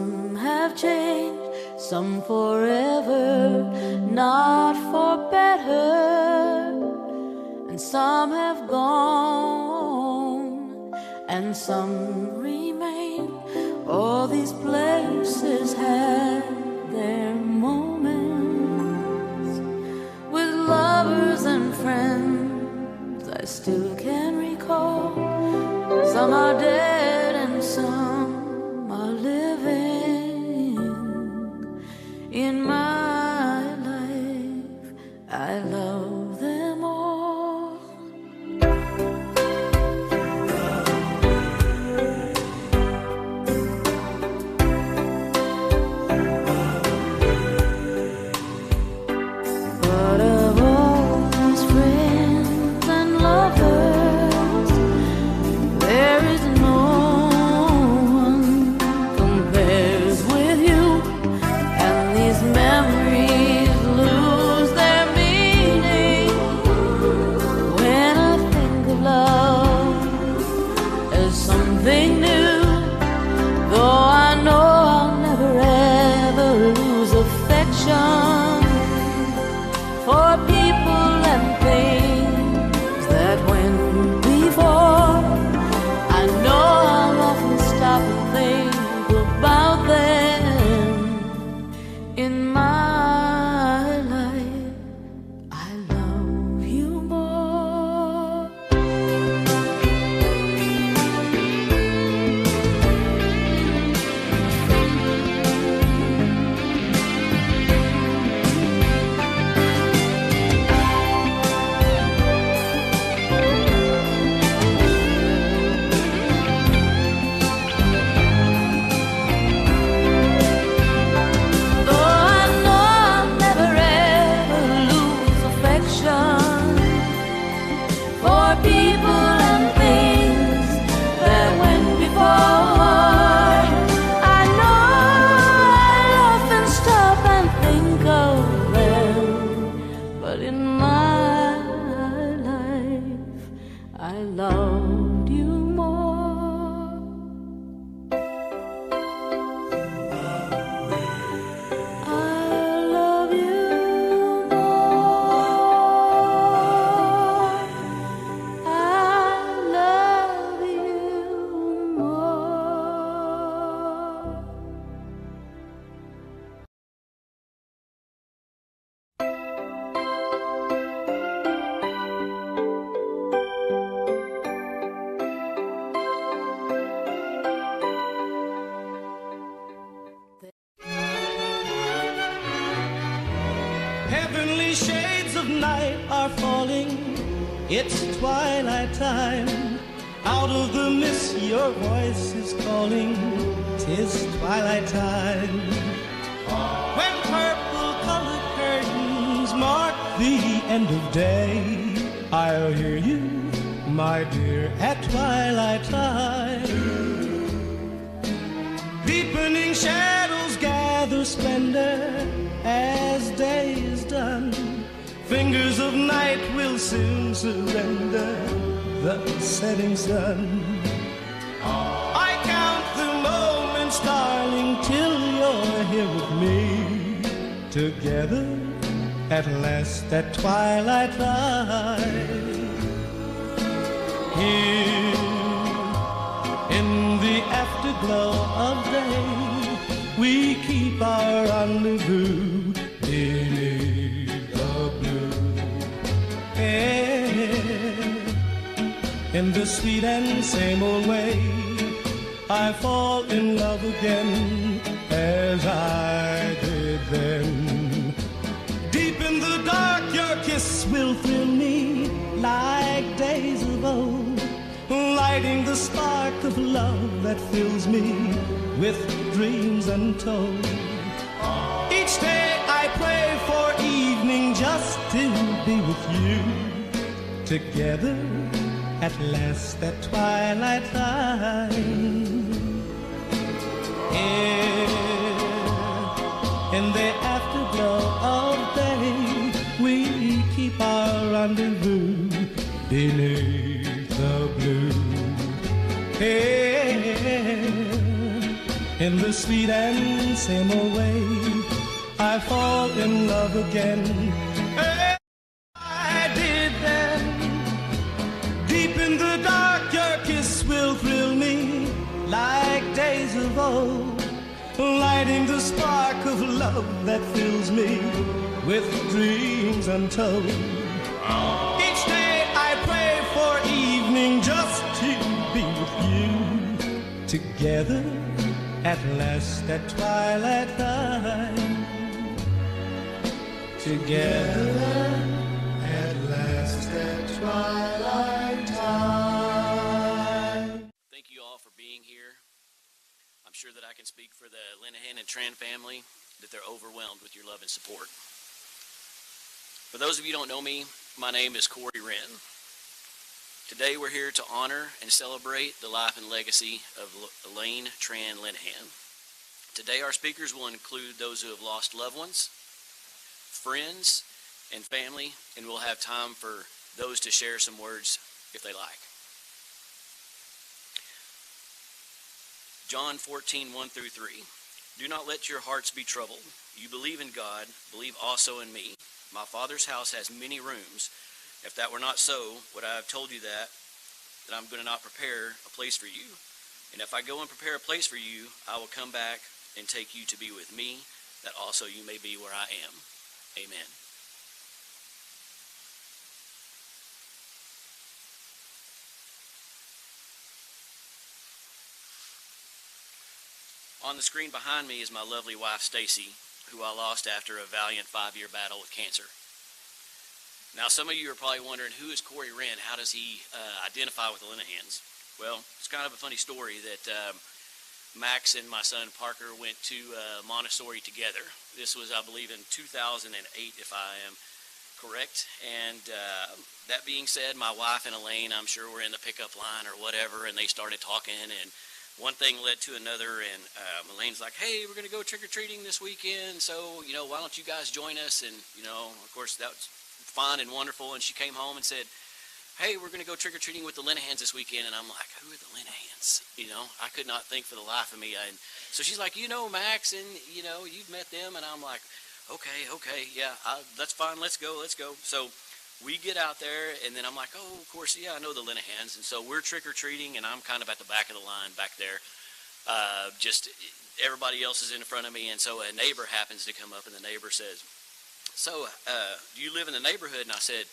some have changed, some forever, not for better, and some have gone, and some remain. All these places had their moments with lovers and friends I still can recall. Some are dead and some are living. In my life, I love them all. But of all these friends and lovers, there is no one compares with you, and these memories lose their meaning when I think of love as something new. Though I know I'll never ever lose affection for people and things that went before. I know I'll often stop and think about them. In my life, I love you more. Though I know I'll never ever lose affection for people and things that went before. I know I'll often stop and think of them, but in my life, I loved you more. I love you more. I love you more. Heavenly shades of night are falling. It's twilight time. Out of the mist your voice is calling. 'Tis twilight time. When purple-colored curtains mark the end of day, I'll hear you, my dear, at twilight time. Deepening shadows gather splendor as day is done. Fingers of night will soon surrender the setting sun. I count the moments, darling, till you're here with me. Together at last at twilight time. Here in the afterglow of day, we keep our rendezvous beneath the blue air. In the sweet and same old way, I fall in love again as I did then. Deep in the dark, your kiss will thrill me like days of old, lighting the spark of love that fills me with dreams untold. Each day I pray for evening just to be with you. Together at last at twilight time. Here in the afterglow of day, we keep our rendezvous beneath the blue. Here In the sweet and same old way, I fall in love again. As I did then. Deep in the dark, your kiss will thrill me like days of old, lighting the spark of love that fills me with dreams untold. Each day I pray for evening just to be with you, together at last at twilight time. Together at last at twilight time. Thank you all for being here. I'm sure that I can speak for the Lenahan and Tran family, that they're overwhelmed with your love and support. For those of you who don't know me, my name is Corey Wren. Today we're here to honor and celebrate the life and legacy of Elaine Tran Lenahan. Today our speakers will include those who have lost loved ones, friends, and family, and we'll have time for those to share some words if they like. John 14:1-3. Do not let your hearts be troubled. You believe in God, believe also in me. My Father's house has many rooms. If that were not so, would I have told you that I'm going to not prepare a place for you? And if I go and prepare a place for you, I will come back and take you to be with me, that also you may be where I am. Amen. On the screen behind me is my lovely wife, Stacy, who I lost after a valiant 5-year battle with cancer. Now, some of you are probably wondering, who is Corey Wren? How does he identify with the Lenahans? Well, it's kind of a funny story that Max and my son Parker went to Montessori together. This was, I believe, in 2008, if I am correct. And that being said, my wife and Elaine, I'm sure, were in the pickup line or whatever, and they started talking, and one thing led to another, and Elaine's like, hey, we're going to go trick-or-treating this weekend, so, why don't you guys join us? And, of course, that was fun and wonderful, and she came home and said, hey, we're going to go trick-or-treating with the Lenahans this weekend. And I'm like, who are the Lenahans? I could not think for the life of me. And so she's like, Max, and, you've met them. And I'm like, okay, yeah, that's fine, let's go. So we get out there, and then I'm like, oh, of course, yeah, I know the Lenahans. And so we're trick-or-treating, and I'm kind of at the back of the line back there. Just everybody else is in front of me, and so a neighbor happens to come up, and the neighbor says, so do you live in the neighborhood? And I said,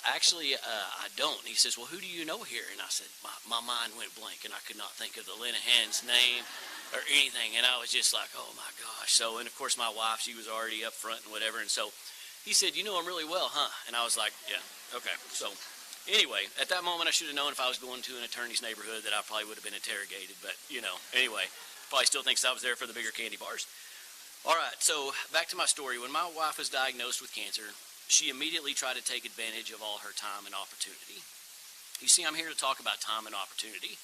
actually, I don't. And he says, well, who do you know here? And I said, my mind went blank, and I could not think of the Lenahan's name or anything. And I was just like, oh, my gosh. So, and, of course, my wife, she was already up front and whatever. And so he said, you know him really well, huh? And I was like, yeah, okay. So anyway, at that moment, I should have known if I was going to an attorney's neighborhood that I probably would have been interrogated. But, anyway, probably still thinks I was there for the bigger candy bars. All right, so back to my story. When my wife was diagnosed with cancer, she immediately tried to take advantage of all her time and opportunity. You see, I'm here to talk about time and opportunity.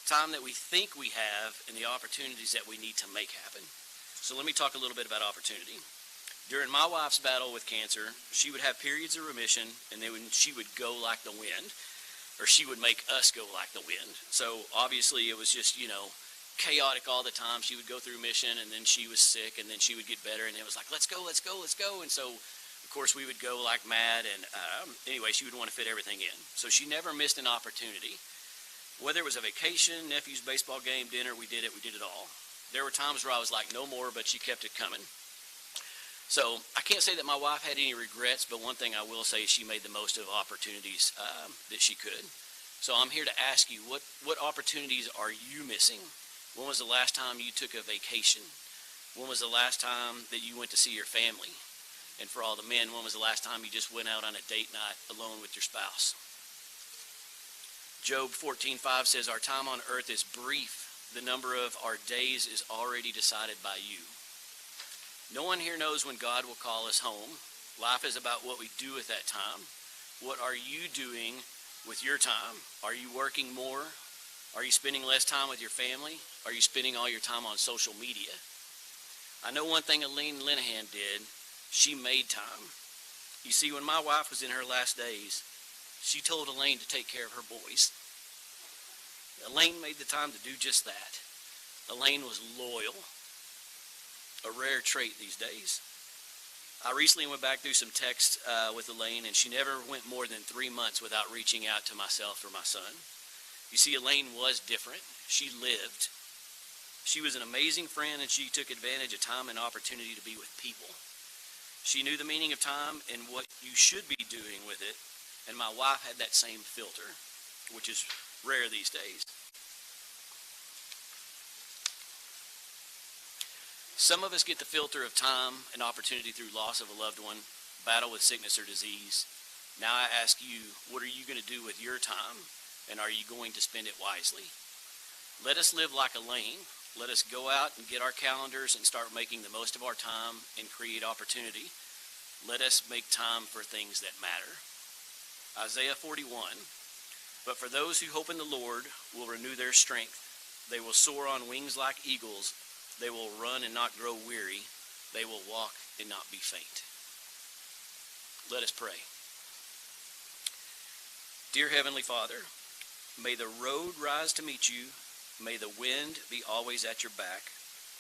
Time that we think we have and the opportunities that we need to make happen. So let me talk a little bit about opportunity. During my wife's battle with cancer, she would have periods of remission, and then she would go like the wind, or she would make us go like the wind. So obviously it was just, chaotic all the time. She would go through mission, and then she was sick, and then she would get better, and it was like, let's go. And so, of course, we would go like mad, and anyway, she would want to fit everything in. So she never missed an opportunity. Whether it was a vacation, nephew's baseball game, dinner, we did it all. There were times where I was like, no more, but she kept it coming. So I can't say that my wife had any regrets, but one thing I will say is she made the most of opportunities that she could. So I'm here to ask you, what opportunities are you missing? When was the last time you took a vacation? When was the last time that you went to see your family? And for all the men, when was the last time you just went out on a date night alone with your spouse? Job 14:5 says, our time on earth is brief. The number of our days is already decided by you. No one here knows when God will call us home. Life is about what we do at that time. What are you doing with your time? Are you working more? Are you spending less time with your family? Are you spending all your time on social media? I know one thing Elaine Lenahan did. She made time. You see, when my wife was in her last days, she told Elaine to take care of her boys. Elaine made the time to do just that. Elaine was loyal, a rare trait these days. I recently went back through some texts with Elaine, and she never went more than 3 months without reaching out to myself or my son. You see, Elaine was different. She lived. She was an amazing friend, and she took advantage of time and opportunity to be with people. She knew the meaning of time and what you should be doing with it, and my wife had that same filter, which is rare these days. Some of us get the filter of time and opportunity through loss of a loved one, battle with sickness or disease. Now I ask you, what are you going to do with your time, and are you going to spend it wisely? Let us live like Elaine. Let us go out and get our calendars and start making the most of our time and create opportunity. Let us make time for things that matter. Isaiah 41, but for those who hope in the Lord will renew their strength. They will soar on wings like eagles. They will run and not grow weary. They will walk and not be faint. Let us pray. Dear Heavenly Father, may the road rise to meet you. May the wind be always at your back.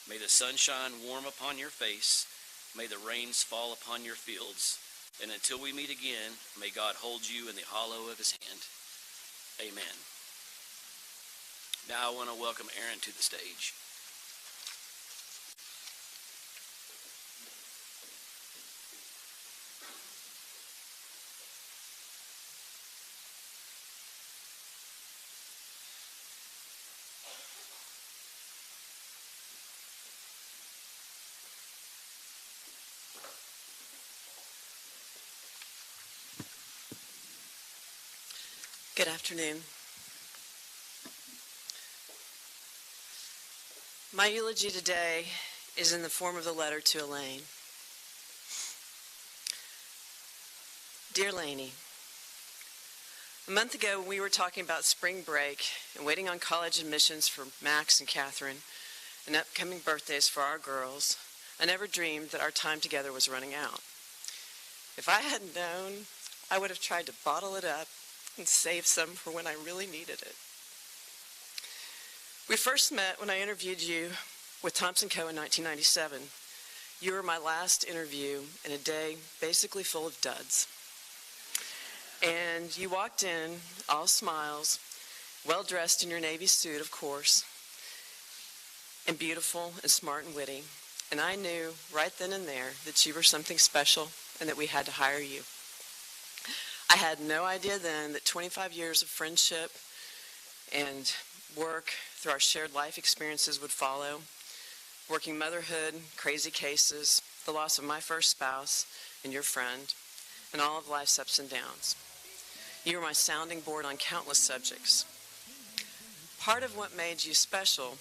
May the sun shine warm upon your face. May the rains fall upon your fields. And until we meet again, may God hold you in the hollow of his hand. Amen. Now I want to welcome Aaron to the stage. Good afternoon. My eulogy today is in the form of the letter to Elaine. Dear Laney, a month ago when we were talking about spring break and waiting on college admissions for Max and Catherine and upcoming birthdays for our girls, I never dreamed that our time together was running out. If I hadn't known, I would have tried to bottle it up and save some for when I really needed it. We first met when I interviewed you with Thompson Co. in 1997. You were my last interview in a day basically full of duds. And you walked in, all smiles, well-dressed in your Navy suit, of course, and beautiful and smart and witty. And I knew right then and there that you were something special and that we had to hire you. I had no idea then that 25 years of friendship and work through our shared life experiences would follow. Working motherhood, crazy cases, the loss of my first spouse and your friend, and all of life's ups and downs. You were my sounding board on countless subjects. Part of what made you special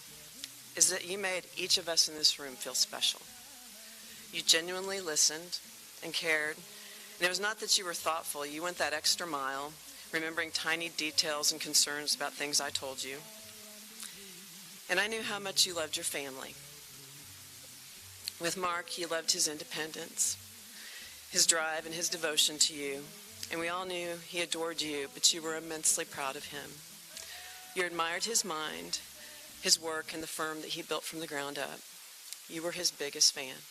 is that you made each of us in this room feel special. You genuinely listened and cared. And it was not that you were thoughtful. You went that extra mile, remembering tiny details and concerns about things I told you. And I knew how much you loved your family. With Mark, you loved his independence, his drive, and his devotion to you. And we all knew he adored you, but you were immensely proud of him. You admired his mind, his work, and the firm that he built from the ground up. You were his biggest fan.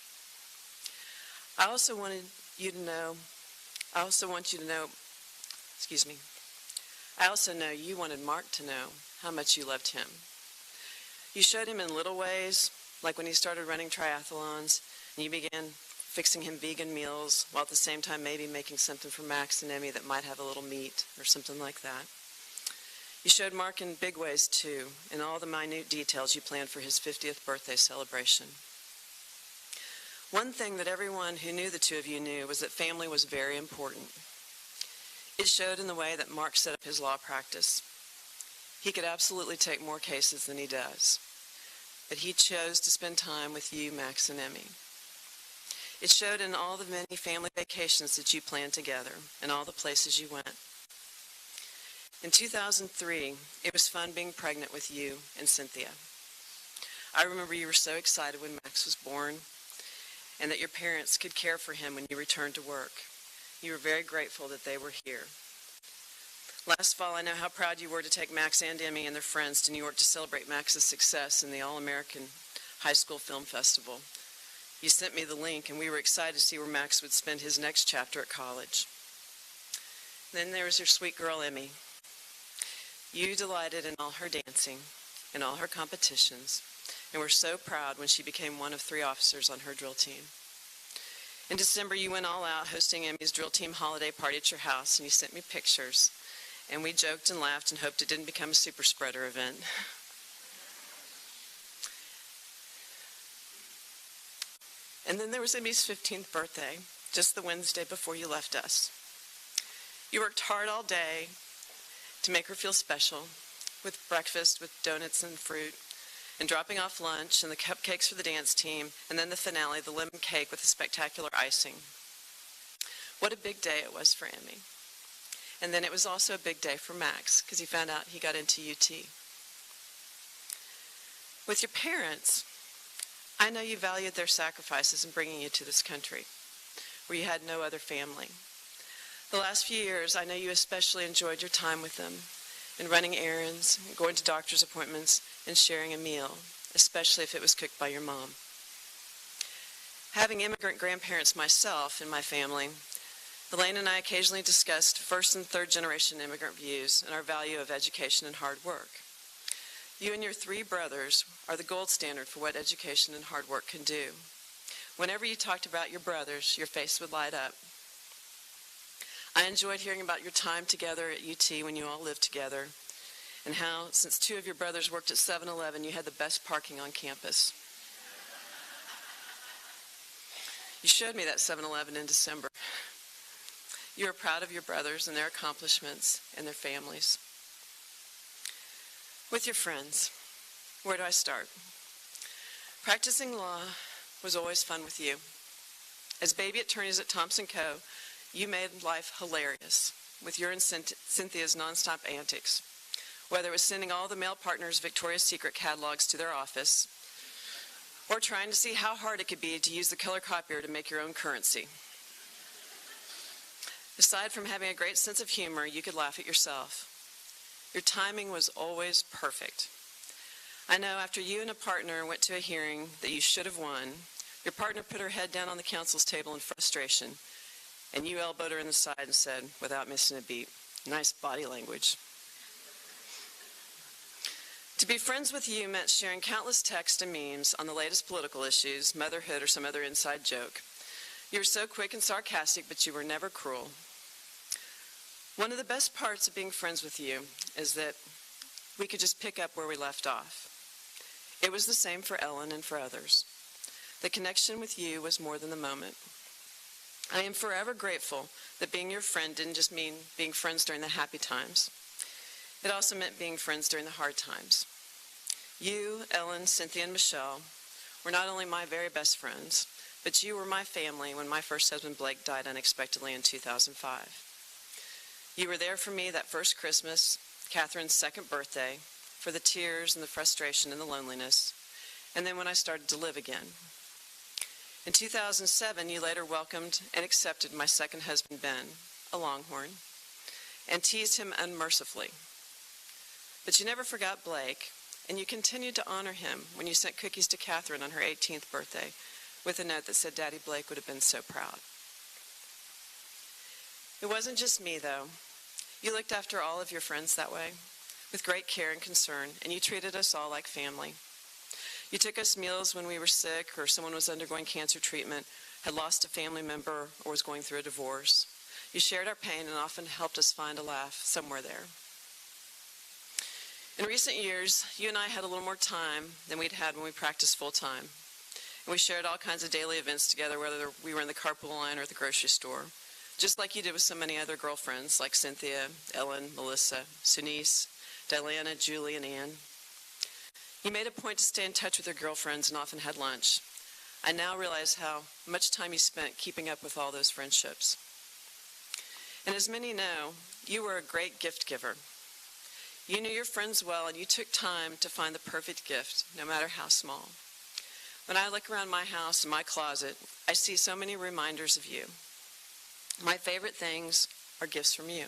I also want you to know you wanted Mark to know how much you loved him. You showed him in little ways, like when he started running triathlons, and you began fixing him vegan meals, while at the same time maybe making something for Max and Emmy that might have a little meat or something like that. You showed Mark in big ways, too, in all the minute details you planned for his 50th birthday celebration. One thing that everyone who knew the two of you knew was that family was very important. It showed in the way that Mark set up his law practice. He could absolutely take more cases than he does, but he chose to spend time with you, Max, and Emmy. It showed in all the many family vacations that you planned together and all the places you went. In 2003, it was fun being pregnant with you and Cynthia. I remember you were so excited when Max was born and that your parents could care for him when you returned to work. You were very grateful that they were here. Last fall, I know how proud you were to take Max and Emmy and their friends to New York to celebrate Max's success in the All-American High School Film Festival. You sent me the link, and we were excited to see where Max would spend his next chapter at college. Then there was your sweet girl, Emmy. You delighted in all her dancing, in all her competitions, and were so proud when she became one of 3 officers on her drill team. In December, you went all out hosting Emmy's drill team holiday party at your house, and you sent me pictures. And we joked and laughed and hoped it didn't become a super spreader event. And then there was Emmy's 15th birthday, just the Wednesday before you left us. You worked hard all day to make her feel special, with breakfast with donuts and fruit, and dropping off lunch and the cupcakes for the dance team, and then the finale, the lemon cake with the spectacular icing. What a big day it was for Emmy. And then it was also a big day for Max, because he found out he got into UT. With your parents, I know you valued their sacrifices in bringing you to this country, where you had no other family. The last few years, I know you especially enjoyed your time with them, in running errands, going to doctor's appointments, and sharing a meal, especially if it was cooked by your mom. Having immigrant grandparents myself in my family, Elaine and I occasionally discussed first and third generation immigrant views and our value of education and hard work. You and your 3 brothers are the gold standard for what education and hard work can do. Whenever you talked about your brothers, your face would light up. I enjoyed hearing about your time together at UT when you all lived together, and how, since 2 of your brothers worked at 7-Eleven, you had the best parking on campus. You showed me that 7-Eleven in December. You are proud of your brothers and their accomplishments and their families. With your friends, where do I start? Practicing law was always fun with you. As baby attorneys at Thompson Co., you made life hilarious with your and Cynthia's nonstop antics, whether it was sending all the male partners' Victoria's Secret catalogs to their office, or trying to see how hard it could be to use the color copier to make your own currency. Aside from having a great sense of humor, you could laugh at yourself. Your timing was always perfect. I know after you and a partner went to a hearing that you should have won, your partner put her head down on the counsel's table in frustration, and you elbowed her in the side and said, without missing a beat, "Nice body language." To be friends with you meant sharing countless texts and memes on the latest political issues, motherhood, or some other inside joke. You were so quick and sarcastic, but you were never cruel. One of the best parts of being friends with you is that we could just pick up where we left off. It was the same for Ellen and for others. The connection with you was more than the moment. I am forever grateful that being your friend didn't just mean being friends during the happy times. It also meant being friends during the hard times. You, Ellen, Cynthia, and Michelle were not only my very best friends, but you were my family when my first husband, Blake, died unexpectedly in 2005. You were there for me that first Christmas, Catherine's second birthday, for the tears and the frustration and the loneliness, and then when I started to live again. In 2007, you later welcomed and accepted my second husband, Ben, a Longhorn, and teased him unmercifully. But you never forgot Blake, and you continued to honor him when you sent cookies to Catherine on her 18th birthday with a note that said Daddy Blake would have been so proud. It wasn't just me, though. You looked after all of your friends that way, with great care and concern, and you treated us all like family. You took us meals when we were sick or someone was undergoing cancer treatment, had lost a family member, or was going through a divorce. You shared our pain and often helped us find a laugh somewhere there. In recent years, you and I had a little more time than we'd had when we practiced full-time. And we shared all kinds of daily events together, whether we were in the carpool line or at the grocery store, just like you did with so many other girlfriends like Cynthia, Ellen, Melissa, Sunice, Diana, Julie, and Ann. You made a point to stay in touch with your girlfriends and often had lunch. I now realize how much time you spent keeping up with all those friendships. And as many know, you were a great gift giver. You knew your friends well, and you took time to find the perfect gift, no matter how small. When I look around my house and my closet, I see so many reminders of you. My favorite things are gifts from you.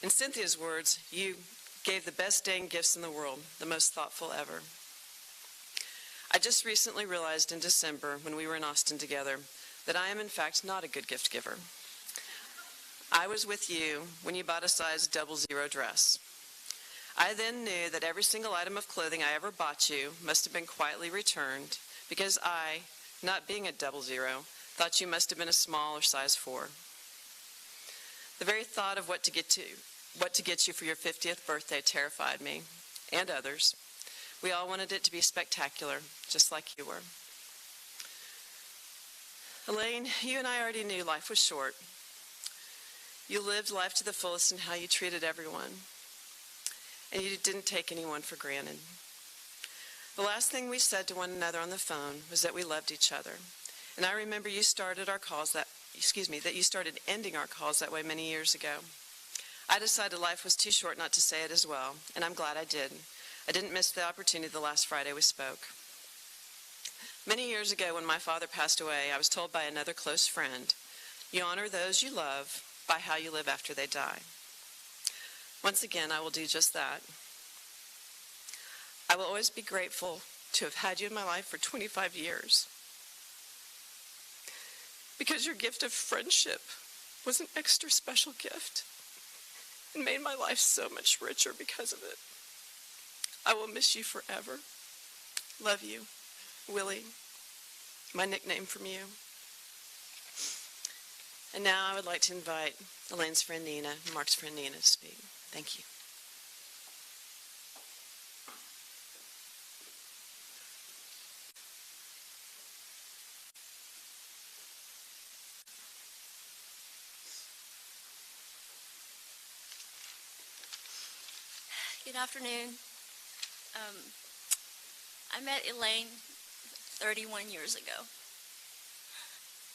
In Cynthia's words, you gave the best dang gifts in the world, the most thoughtful ever. I just recently realized in December when we were in Austin together that I am in fact not a good gift giver. I was with you when you bought a size 00 dress. I then knew that every single item of clothing I ever bought you must have been quietly returned because I, not being a 00, thought you must have been a small or size 4. The very thought of what to get you for your 50th birthday terrified me and others. We all wanted it to be spectacular, just like you were. Elaine, you and I already knew life was short. You lived life to the fullest in how you treated everyone, and you didn't take anyone for granted. The last thing we said to one another on the phone was that we loved each other, and I remember you started you started ending our calls that way many years ago. I decided life was too short not to say it as well, and I'm glad I did. I didn't miss the opportunity the last Friday we spoke. Many years ago when my father passed away, I was told by another close friend, you honor those you love by how you live after they die. Once again, I will do just that. I will always be grateful to have had you in my life for 25 years. Because your gift of friendship was an extra special gift and made my life so much richer because of it. I will miss you forever. Love you, Willie, my nickname from you. And now I would like to invite Elaine's friend Nina and Mark's friend Nina to speak. Thank you. Good afternoon. I met Elaine 31 years ago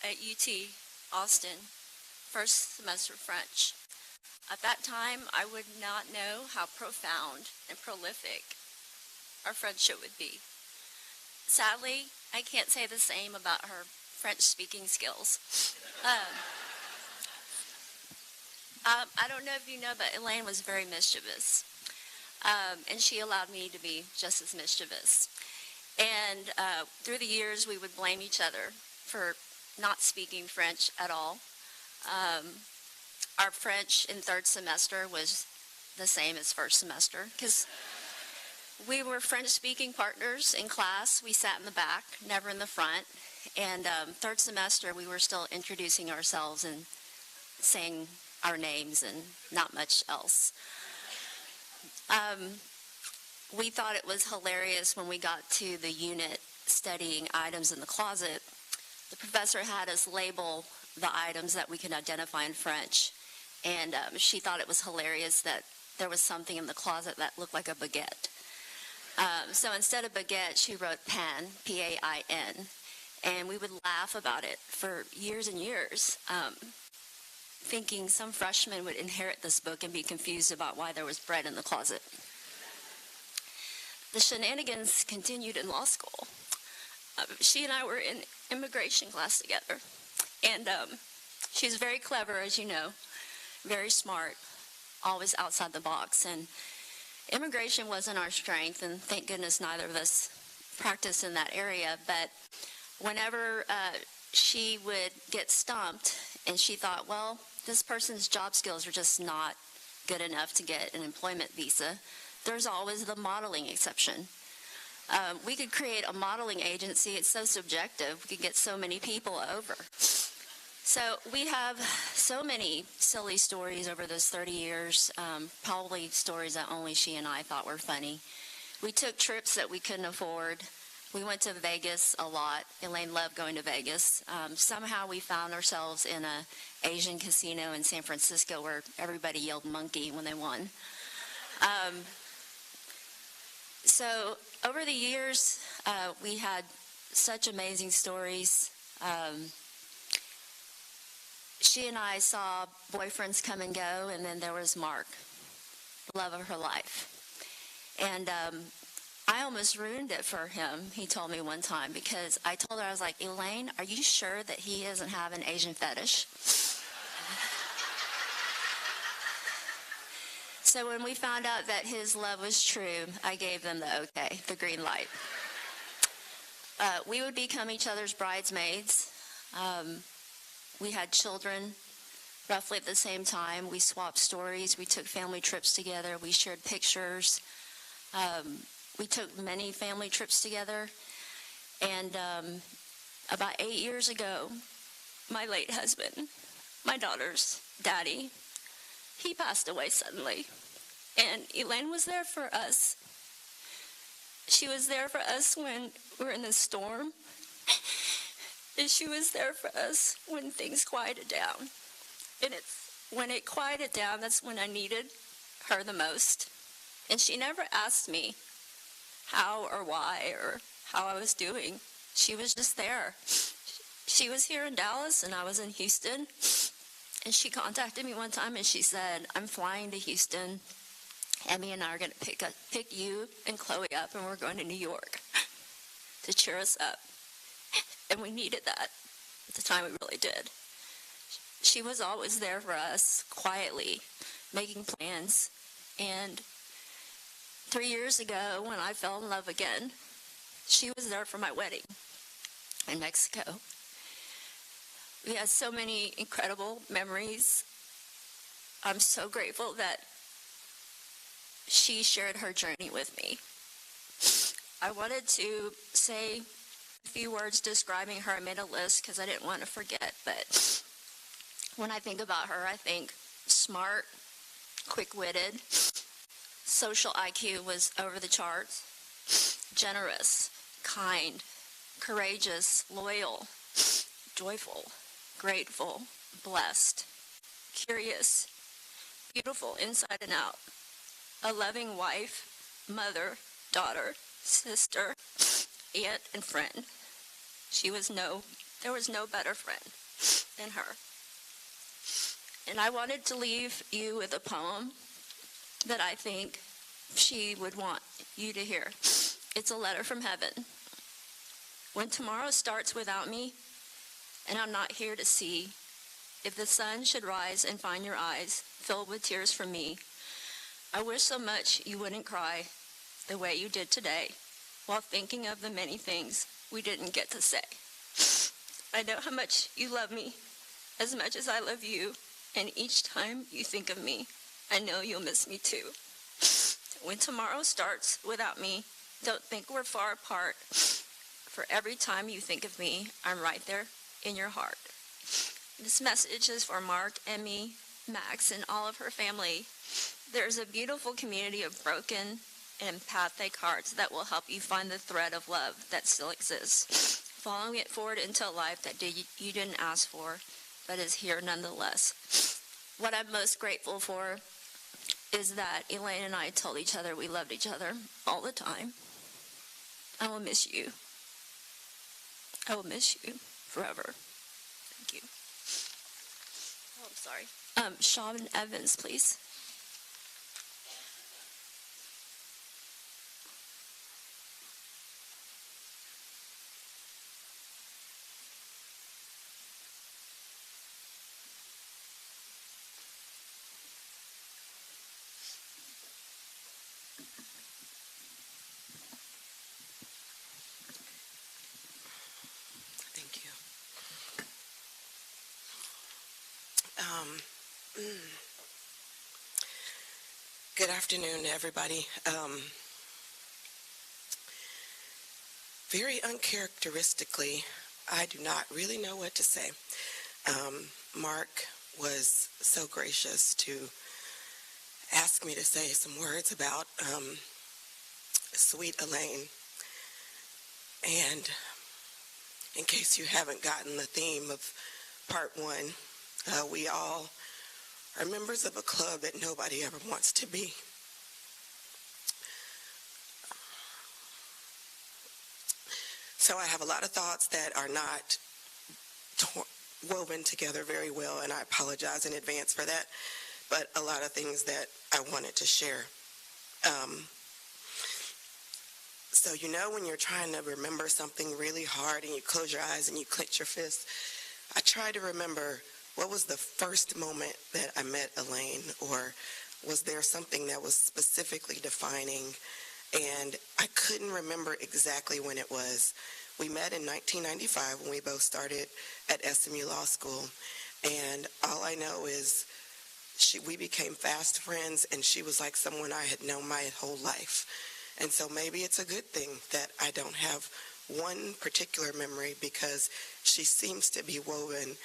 at UT Austin, first semester French. At that time, I would not know how profound and prolific our friendship would be. Sadly, I can't say the same about her French speaking skills. I don't know if you know, but Elaine was very mischievous. And she allowed me to be just as mischievous. And through the years, we would blame each other for not speaking French at all. Our French in third semester was the same as first semester because we were French-speaking partners in class. We sat in the back, never in the front. And third semester, we were still introducing ourselves and saying our names and not much else. We thought it was hilarious when we got to the unit studying items in the closet. The professor had us label the items that we could identify in French, and she thought it was hilarious that there was something in the closet that looked like a baguette. So instead of baguette, she wrote pain, P-A-I-N, and we would laugh about it for years and years, thinking some freshman would inherit this book and be confused about why there was bread in the closet. The shenanigans continued in law school. She and I were in immigration class together, and she's very clever, as you know, very smart, always outside the box, and immigration wasn't our strength, and thank goodness neither of us practiced in that area, but whenever she would get stumped and she thought, well, this person's job skills are just not good enough to get an employment visa, there's always the modeling exception. We could create a modeling agency. It's so subjective. We could get so many people over. So we have so many silly stories over those 30 years, probably stories that only she and I thought were funny. We took trips that we couldn't afford. We went to Vegas a lot. Elaine loved going to Vegas. Somehow we found ourselves in an Asian casino in San Francisco where everybody yelled monkey when they won. So over the years, we had such amazing stories. She and I saw boyfriends come and go, and then there was Mark, the love of her life. And I almost ruined it for him, he told me one time, because I told her, I was like, Elaine, are you sure that he doesn't have an Asian fetish? So when we found out that his love was true, I gave them the okay, the green light. We would become each other's bridesmaids. We had children roughly at the same time. We swapped stories. We took family trips together. We shared pictures. We took many family trips together. And about 8 years ago, my late husband, my daughter's daddy, he passed away suddenly. And Elaine was there for us. She was there for us when we were in the storm. And she was there for us when things quieted down. And when it quieted down, that's when I needed her the most. And she never asked me how or why or how I was doing. She was just there. She was here in Dallas and I was in Houston. And she contacted me one time and she said, I'm flying to Houston. Emmy and I are going to pick you and Chloe up and we're going to New York to cheer us up. And we needed that. At the time, we really did. She was always there for us, quietly, making plans. And 3 years ago, when I fell in love again, she was there for my wedding in Mexico. We had so many incredible memories. I'm so grateful that she shared her journey with me. I wanted to say a few words describing her. I made a list because I didn't want to forget, but when I think about her, I think smart, quick-witted, social IQ was over the charts, generous, kind, courageous, loyal, joyful, grateful, blessed, curious, beautiful inside and out, a loving wife, mother, daughter, sister, aunt, and friend. There was no better friend than her. And I wanted to leave you with a poem that I think she would want you to hear. It's a letter from heaven. When tomorrow starts without me, and I'm not here to see, if the sun should rise and find your eyes filled with tears from me, I wish so much you wouldn't cry the way you did today while thinking of the many things we didn't get to say. I know how much you love me as much as I love you, and each time you think of me, I know you'll miss me too. When tomorrow starts without me, don't think we're far apart. For every time you think of me, I'm right there in your heart. This message is for Mark, Emmy, Max, and all of her family. There's a beautiful community of broken and empathic hearts that will help you find the thread of love that still exists, following it forward into a life that you didn't ask for, but is here nonetheless. What I'm most grateful for is that Elaine and I told each other we loved each other all the time. I will miss you. I will miss you forever. Thank you. Oh, I'm sorry. Sean Evans, please. Thank you. Good afternoon, everybody. Very uncharacteristically, I do not really know what to say. Mark was so gracious to ask me to say some words about sweet Elaine. And in case you haven't gotten the theme of part one, we all are members of a club that nobody ever wants to be. So I have a lot of thoughts that are not woven together very well, and I apologize in advance for that, but a lot of things that I wanted to share. So you know when you're trying to remember something really hard and you close your eyes and you clench your fists? I try to remember what was the first moment that I met Elaine, or was there something that was specifically defining, and I couldn't remember exactly when it was. We met in 1995 when we both started at SMU Law School, and all I know is we became fast friends, and she was like someone I had known my whole life. And so maybe it's a good thing that I don't have one particular memory, because she seems to be woven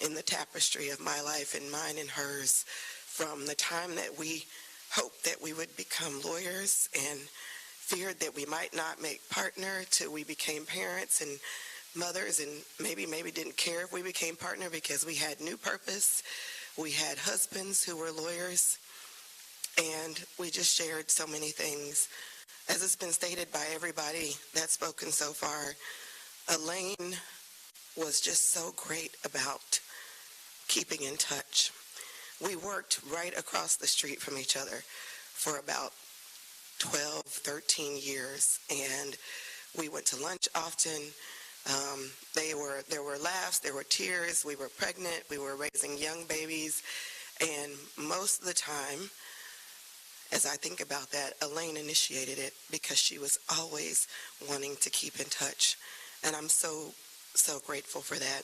in the tapestry of my life and mine and hers, from the time that we hoped that we would become lawyers and feared that we might not make partner, till we became parents and mothers, and maybe didn't care if we became partner because we had new purpose. We had husbands who were lawyers, and we just shared so many things. As it's been stated by everybody that's spoken so far, Elaine was just so great about keeping in touch. We worked right across the street from each other for about 12, 13 years, and we went to lunch often. There were laughs, there were tears, we were pregnant, we were raising young babies, and most of the time, as I think about that, Elaine initiated it, because she was always wanting to keep in touch, and I'm so grateful for that.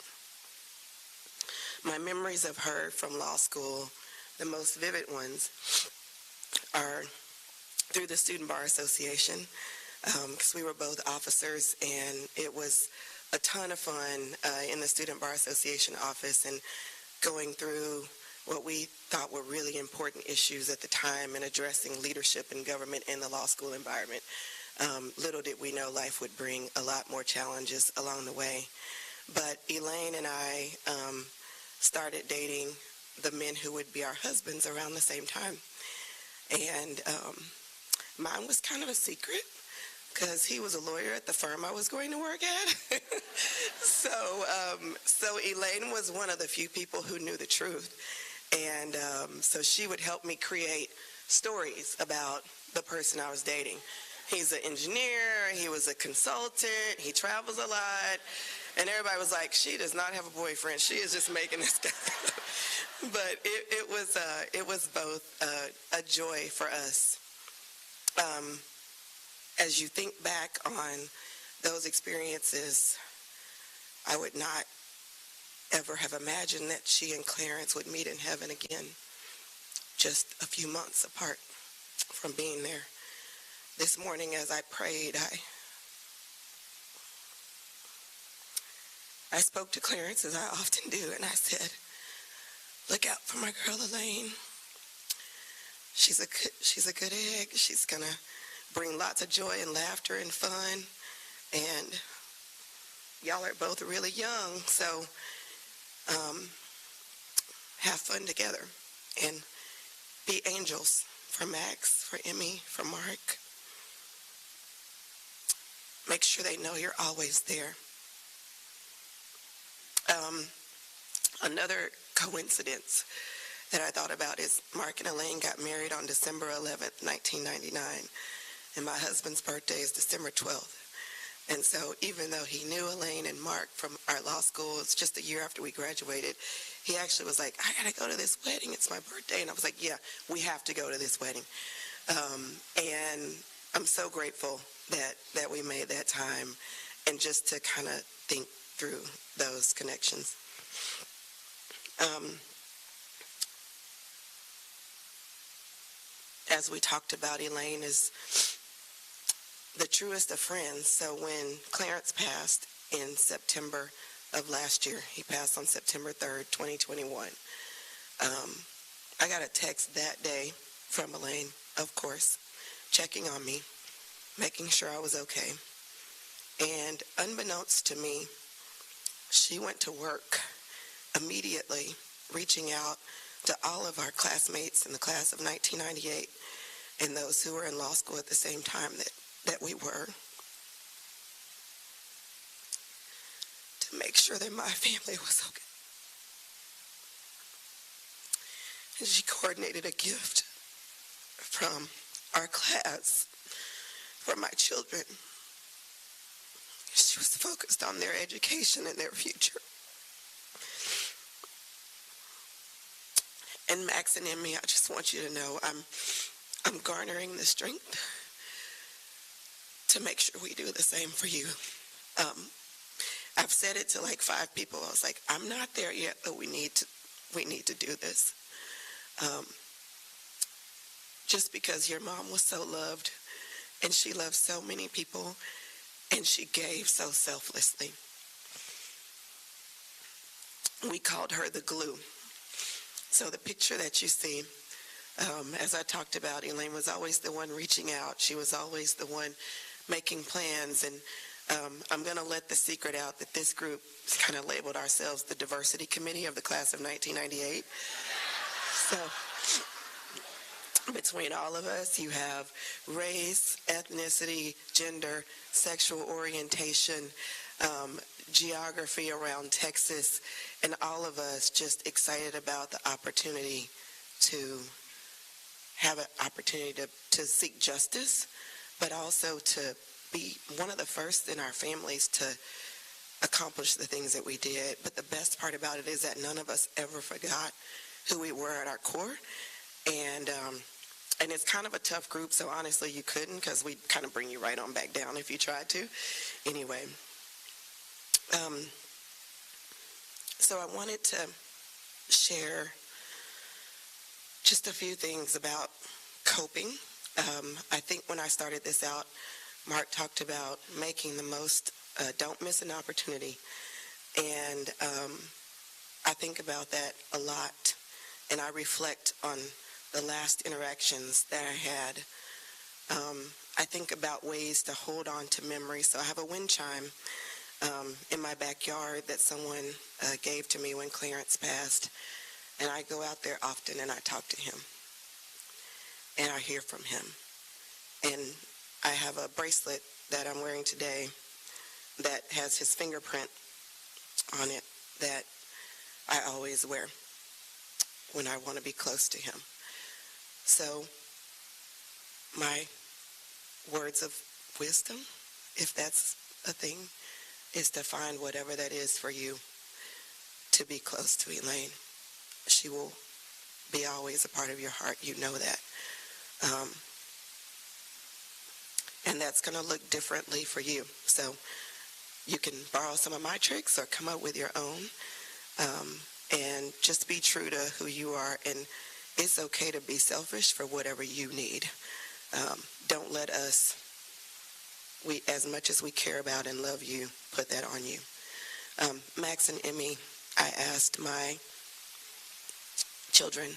My memories of her from law school, the most vivid ones, are through the Student Bar Association, because we were both officers, and it was a ton of fun in the Student Bar Association office, and going through what we thought were really important issues at the time, and addressing leadership and government in the law school environment. Little did we know life would bring a lot more challenges along the way. But Elaine and I started dating the men who would be our husbands around the same time. And mine was kind of a secret, because he was a lawyer at the firm I was going to work at. So Elaine was one of the few people who knew the truth. And so she would help me create stories about the person I was dating. He's an engineer, he was a consultant, he travels a lot, and everybody was like, she does not have a boyfriend, she is just making this stuff up. But it was both a joy for us. As you think back on those experiences, I would not ever have imagined that she and Clarence would meet in heaven again, just a few months apart from being there. This morning as I prayed, I spoke to Clarence, as I often do, and I said, look out for my girl Elaine. She's a good egg. She's going to bring lots of joy and laughter and fun, and y'all are both really young, so have fun together and be angels for Max, for Emmy, for Mark. Make sure they know you're always there. Another coincidence that I thought about is Mark and Elaine got married on December 11th, 1999, and my husband's birthday is December 12th. And so even though he knew Elaine and Mark from our law school, it's just a year after we graduated, he actually was like, I got to go to this wedding. It's my birthday. And I was like, yeah, we have to go to this wedding. And I'm so grateful that we made that time, and just to kind of think through those connections. As we talked about, Elaine is the truest of friends. So when Clarence passed in September of last year, he passed on September 3rd, 2021, I got a text that day from Elaine, of course, checking on me, making sure I was okay. And unbeknownst to me, she went to work immediately, reaching out to all of our classmates in the class of 1998 and those who were in law school at the same time that we were, to make sure that my family was okay. And she coordinated a gift from our class for my children. She was focused on their education and their future. And Max and Emmy, I just want you to know I'm garnering the strength to make sure we do the same for you. I've said it to like 5 people. I was like, I'm not there yet, but we need to do this. Just because your mom was so loved, and she loved so many people, and she gave so selflessly. We called her the glue. So the picture that you see, as I talked about, Elaine was always the one reaching out. She was always the one making plans. And I'm going to let the secret out that this group kind of labeled ourselves the diversity committee of the class of 1998. So between all of us, you have race, ethnicity, gender, sexual orientation, geography around Texas, and all of us just excited about the opportunity to have an opportunity to seek justice, but also to be one of the first in our families to accomplish the things that we did. But the best part about it is that none of us ever forgot who we were at our core. And it's kind of a tough group, so honestly you couldn't, because we'd kind of bring you right on back down if you tried to. Anyway, so I wanted to share just a few things about coping. I think when I started this out, Mark talked about making the most, don't miss an opportunity. And I think about that a lot, and I reflect on the last interactions that I had. I think about ways to hold on to memory. So I have a wind chime in my backyard that someone gave to me when Clarence passed. And I go out there often and I talk to him. And I hear from him. And I have a bracelet that I'm wearing today that has his fingerprint on it that I always wear when I want to be close to him. So my words of wisdom, if that's a thing, is to find whatever that is for you to be close to Elaine. She will be always a part of your heart. You know that. And that's going to look differently for you. So you can borrow some of my tricks or come up with your own. And just be true to who you are. And it's okay to be selfish for whatever you need. Don't let us, as much as we care about and love you, put that on you. Max and Emmy, I asked my children,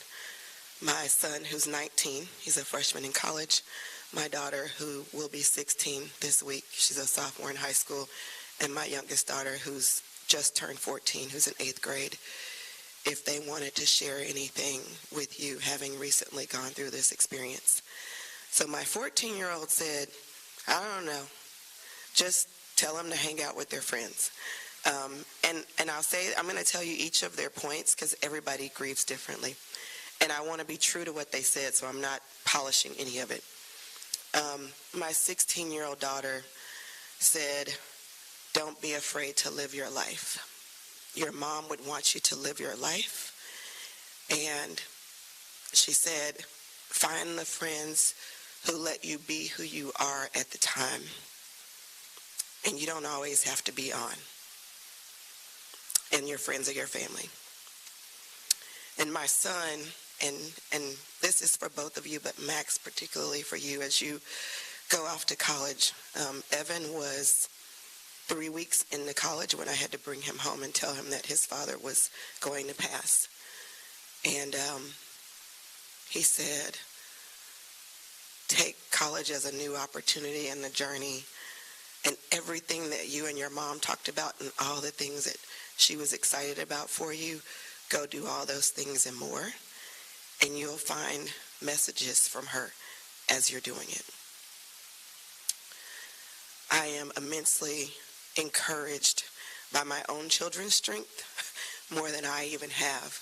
my son who's 19, he's a freshman in college, my daughter who will be 16 this week, she's a sophomore in high school, and my youngest daughter who's just turned 14, who's in 8th grade, if they wanted to share anything with you having recently gone through this experience. So my 14-year-old said, I don't know, just tell them to hang out with their friends. And I'll say, I'm going to tell you each of their points because everybody grieves differently. And I want to be true to what they said, so I'm not polishing any of it. My 16-year-old daughter said, don't be afraid to live your life. Your mom would want you to live your life. And she said, find the friends who let you be who you are at the time. And you don't always have to be on. And your friends are your family. And my son, and this is for both of you, but Max particularly for you as you go off to college. Evan was 3 weeks into college when I had to bring him home and tell him that his father was going to pass. And he said, take college as a new opportunity and the journey, and everything that you and your mom talked about and all the things that she was excited about for you, go do all those things and more, and you'll find messages from her as you're doing it. I am immensely encouraged by my own children's strength more than I even have.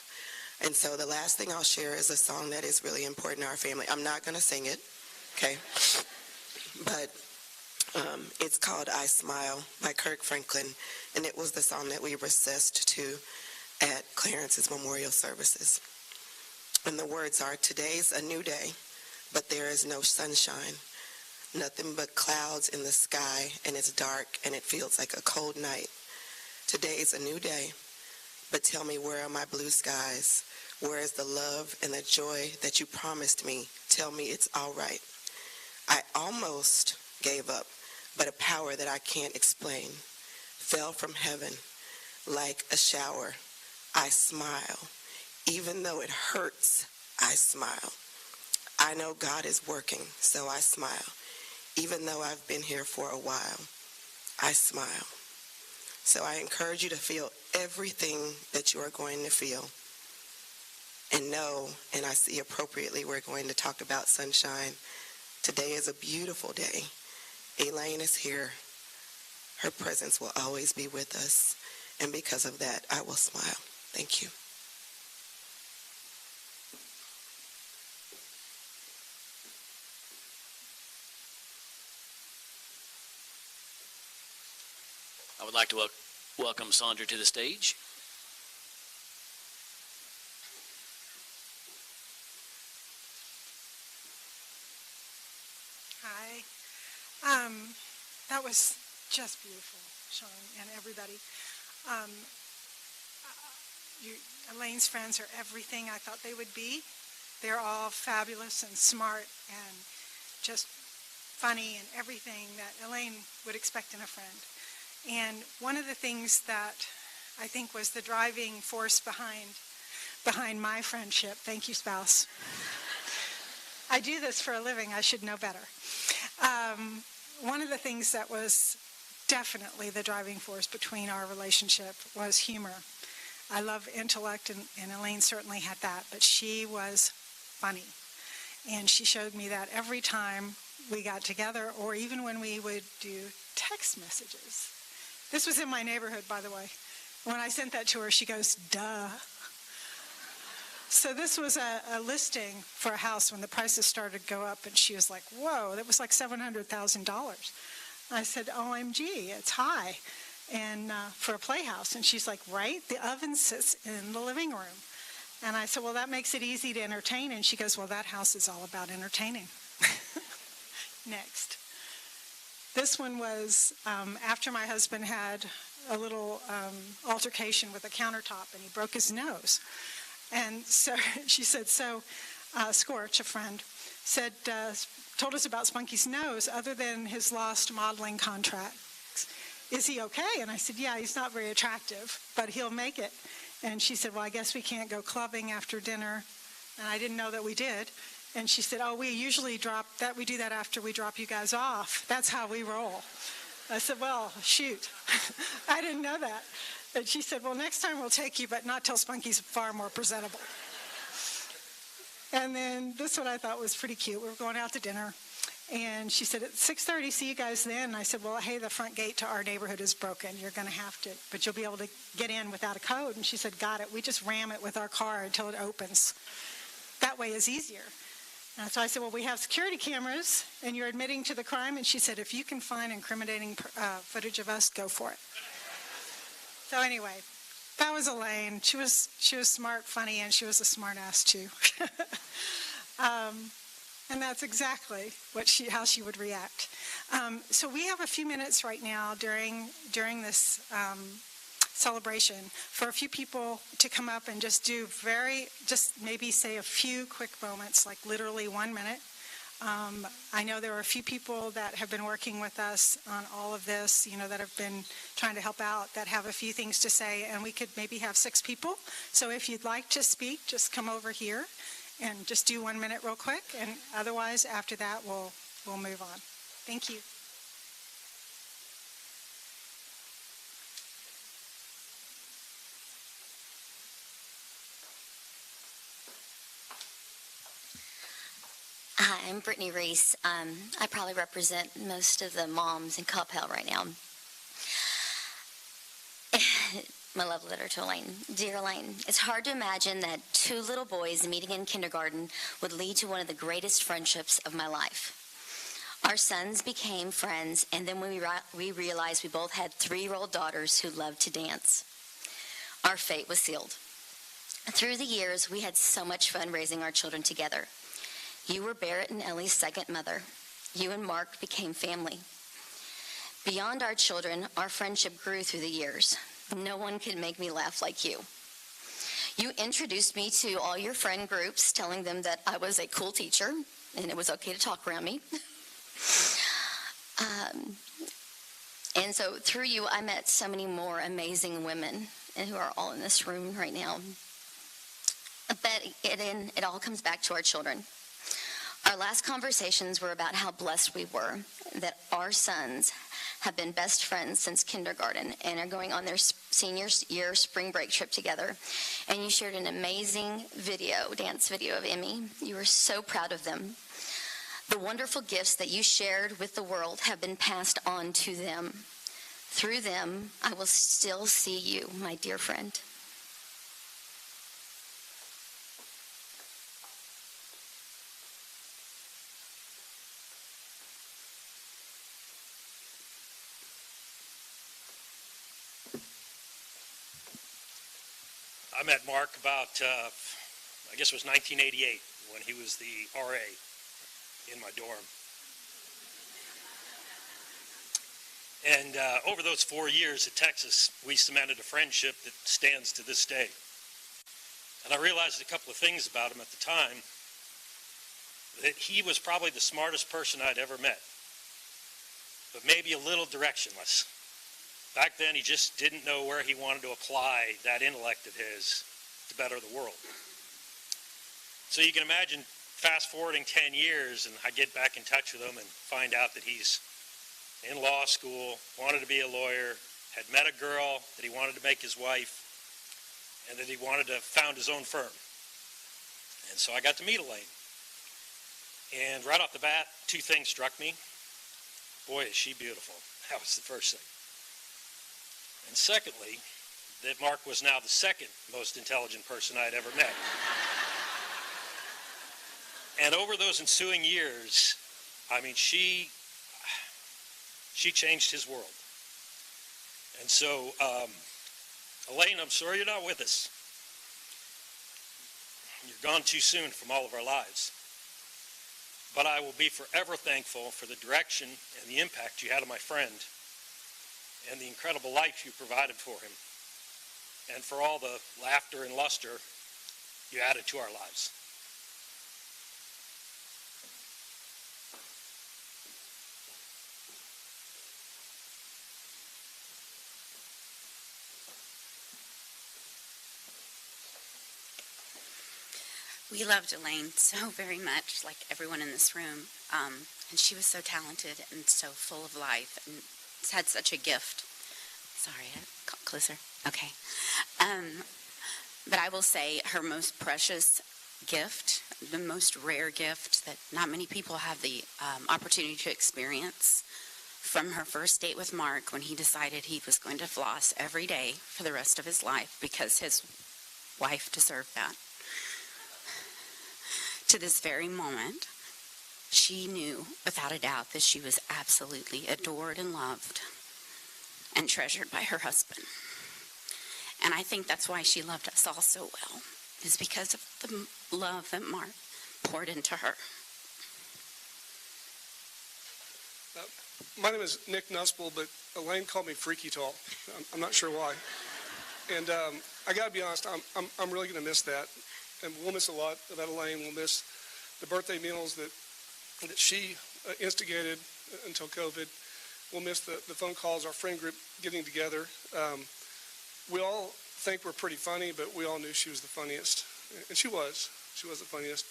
And so the last thing I'll share is a song that is really important to our family. I'm not going to sing it, okay? But it's called I Smile by Kirk Franklin, and it was the song that we recessed to at Clarence's memorial services. And the words are, today's a new day, but there is no sunshine. Nothing but clouds in the sky, and it's dark, and it feels like a cold night. Today's a new day, but tell me, where are my blue skies? Where is the love and the joy that you promised me? Tell me it's all right. I almost gave up, but a power that I can't explain fell from heaven like a shower. I smile. Even though it hurts, I smile. I know God is working, so I smile. Even though I've been here for a while, I smile. So I encourage you to feel everything that you are going to feel. And know, and I see appropriately, we're going to talk about sunshine. Today is a beautiful day. Elaine is here. Her presence will always be with us. And because of that, I will smile. Thank you. I would like to welcome Sandra to the stage. Hi. That was just beautiful, Sean and everybody. Elaine's friends are everything I thought they would be. They're all fabulous and smart and just funny and everything that Elaine would expect in a friend. And one of the things that I think was the driving force behind my friendship, thank you, spouse. I do this for a living, I should know better. One of the things that was definitely the driving force between our relationship was humor. I love intellect, and Elaine certainly had that, but she was funny. And she showed me that every time we got together, or even when we would do text messages. This was in my neighborhood, by the way. When I sent that to her, she goes, duh. So this was a listing for a house when the prices started to go up, and she was like, whoa, that was like $700,000. I said, OMG, it's high, and for a playhouse. And she's like, right, the oven sits in the living room. And I said, well, that makes it easy to entertain. And she goes, well, that house is all about entertaining. Next. This one was after my husband had a little altercation with a countertop, and he broke his nose. And so she said, Scorch, a friend, said, told us about Spunky's nose, other than his lost modeling contracts. Is he okay? And I said, yeah, he's not very attractive, but he'll make it. And she said, well, I guess we can't go clubbing after dinner. And I didn't know that we did. And she said, oh, we usually we do that after we drop you guys off. That's how we roll. I said, well, shoot. I didn't know that. And she said, well, next time we'll take you, but not till Spunky's far more presentable. And then this one I thought was pretty cute. We were going out to dinner, and she said, at 6:30, see you guys then. And I said, well, hey, the front gate to our neighborhood is broken. You're going to have to, but you'll be able to get in without a code. And she said, got it. We just ram it with our car until it opens. That way is easier. And so I said, well, we have security cameras, and you're admitting to the crime. And she said, if you can find incriminating footage of us, go for it. So anyway, that was Elaine. She was smart, funny, and she was a smart ass too. And that's exactly how she would react. So we have a few minutes right now during this celebration for a few people to come up and just maybe say a few quick moments, like literally 1 minute. I know there are a few people that have been working with us on all of this, that have been trying to help out, that have a few things to say, and we could maybe have 6 people. So if you'd like to speak, just come over here and just do 1 minute real quick, and otherwise after that we'll move on. Thank you. Hi, I'm Brittany Reese. I probably represent most of the moms in Coppell right now. My love letter to Elaine. Dear Elaine, it's hard to imagine that 2 little boys meeting in kindergarten would lead to one of the greatest friendships of my life. Our sons became friends, and then we realized we both had 3-year-old daughters who loved to dance. Our fate was sealed. Through the years, we had so much fun raising our children together. You were Barrett and Ellie's second mother. You and Mark became family. Beyond our children, our friendship grew through the years. No one could make me laugh like you. You introduced me to all your friend groups, telling them that I was a cool teacher and it was okay to talk around me. And so through you, I met so many more amazing women, and who are all in this room right now. But it all comes back to our children. Our last conversations were about how blessed we were, that our sons have been best friends since kindergarten and are going on their senior year spring break trip together. And you shared an amazing dance video of Emmy. You were so proud of them. The wonderful gifts that you shared with the world have been passed on to them. Through them, I will still see you, my dear friend. I met Mark about, I guess it was 1988, when he was the RA in my dorm. And over those 4 years at Texas, we cemented a friendship that stands to this day. And I realized a couple of things about him at the time, that he was probably the smartest person I'd ever met, but maybe a little directionless. Back then, he just didn't know where he wanted to apply that intellect of his to better the world. So you can imagine fast forwarding 10 years, and I get back in touch with him and find out that he's in law school, wanted to be a lawyer, had met a girl that he wanted to make his wife, and that he wanted to found his own firm. And so I got to meet Elaine. And right off the bat, two things struck me. Boy, is she beautiful. That was the first thing. And secondly, that Mark was now the second most intelligent person I'd ever met. And over those ensuing years, I mean, she changed his world. And so, Elaine, I'm sorry you're not with us. You're gone too soon from all of our lives. But I will be forever thankful for the direction and the impact you had on my friend, and the incredible life you provided for him, and for all the laughter and luster you added to our lives. We loved Elaine so very much, like everyone in this room, and she was so talented and so full of life, and had such a gift. Sorry, closer. Okay. But I will say her most precious gift, the most rare gift that not many people have the opportunity to experience, from her first date with Mark, when he decided he was going to floss every day for the rest of his life because his wife deserved that, to this very moment, she knew without a doubt that she was absolutely adored and loved and treasured by her husband. And I think that's why she loved us all so well, is because of the love that Mark poured into her. My name is Nick Nussbaum, but Elaine called me Freaky Tall. I'm not sure why. And I got to be honest, I'm really going to miss that. And we'll miss a lot about Elaine. We'll miss the birthday meals that she instigated until COVID. We'll miss the phone calls, our friend group getting together. We all think we're pretty funny, but we all knew she was the funniest. And she was. She was the funniest.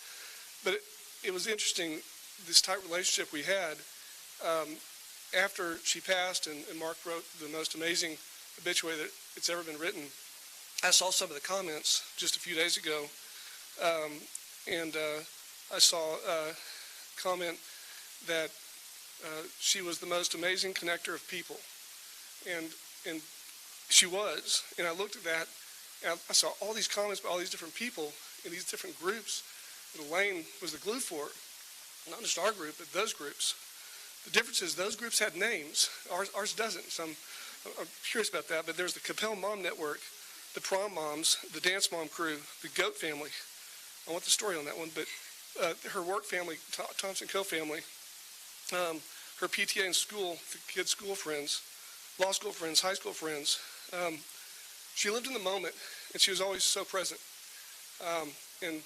But it was interesting, this tight relationship we had. After she passed and Mark wrote the most amazing obituary that it's ever been written, I saw some of the comments just a few days ago. And I saw a comment that she was the most amazing connector of people. And she was. And I looked at that, and I saw all these comments by all these different people in these different groups that Elaine was the glue for. Not just our group, but those groups. The difference is those groups had names. Ours doesn't. So I'm curious about that. But there's the Coppell Mom Network, the prom moms, the dance mom crew, the goat family. I want the story on that one, but her work family, Thompson Co. family, her PTA in school, the kids' school friends, law school friends, high school friends. She lived in the moment, and she was always so present. And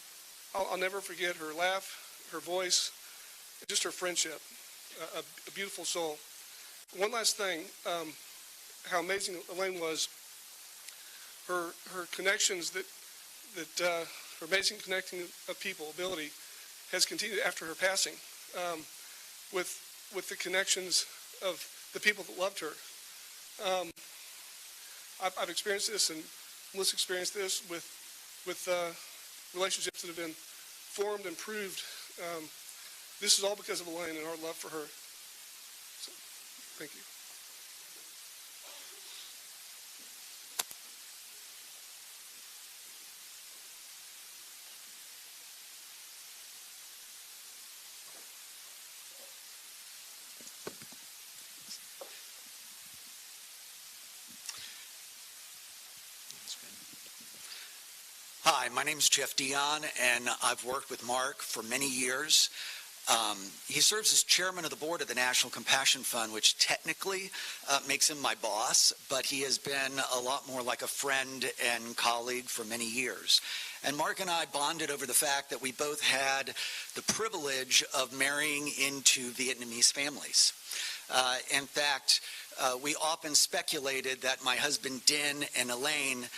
I'll never forget her laugh, her voice, just her friendship, a beautiful soul. One last thing, how amazing Elaine was, her connections her amazing connecting of people ability has continued after her passing, with the connections of the people that loved her. I've experienced this, and Melissa experienced this with relationships that have been formed and proved. This is all because of Elaine and our love for her. So, thank you. Hi, my name is Jeff Dion, and I've worked with Mark for many years. He serves as chairman of the board of the National Compassion Fund, which technically makes him my boss, but he has been a lot more like a friend and colleague for many years. And Mark and I bonded over the fact that we both had the privilege of marrying into Vietnamese families. In fact, we often speculated that my husband Din and Elaine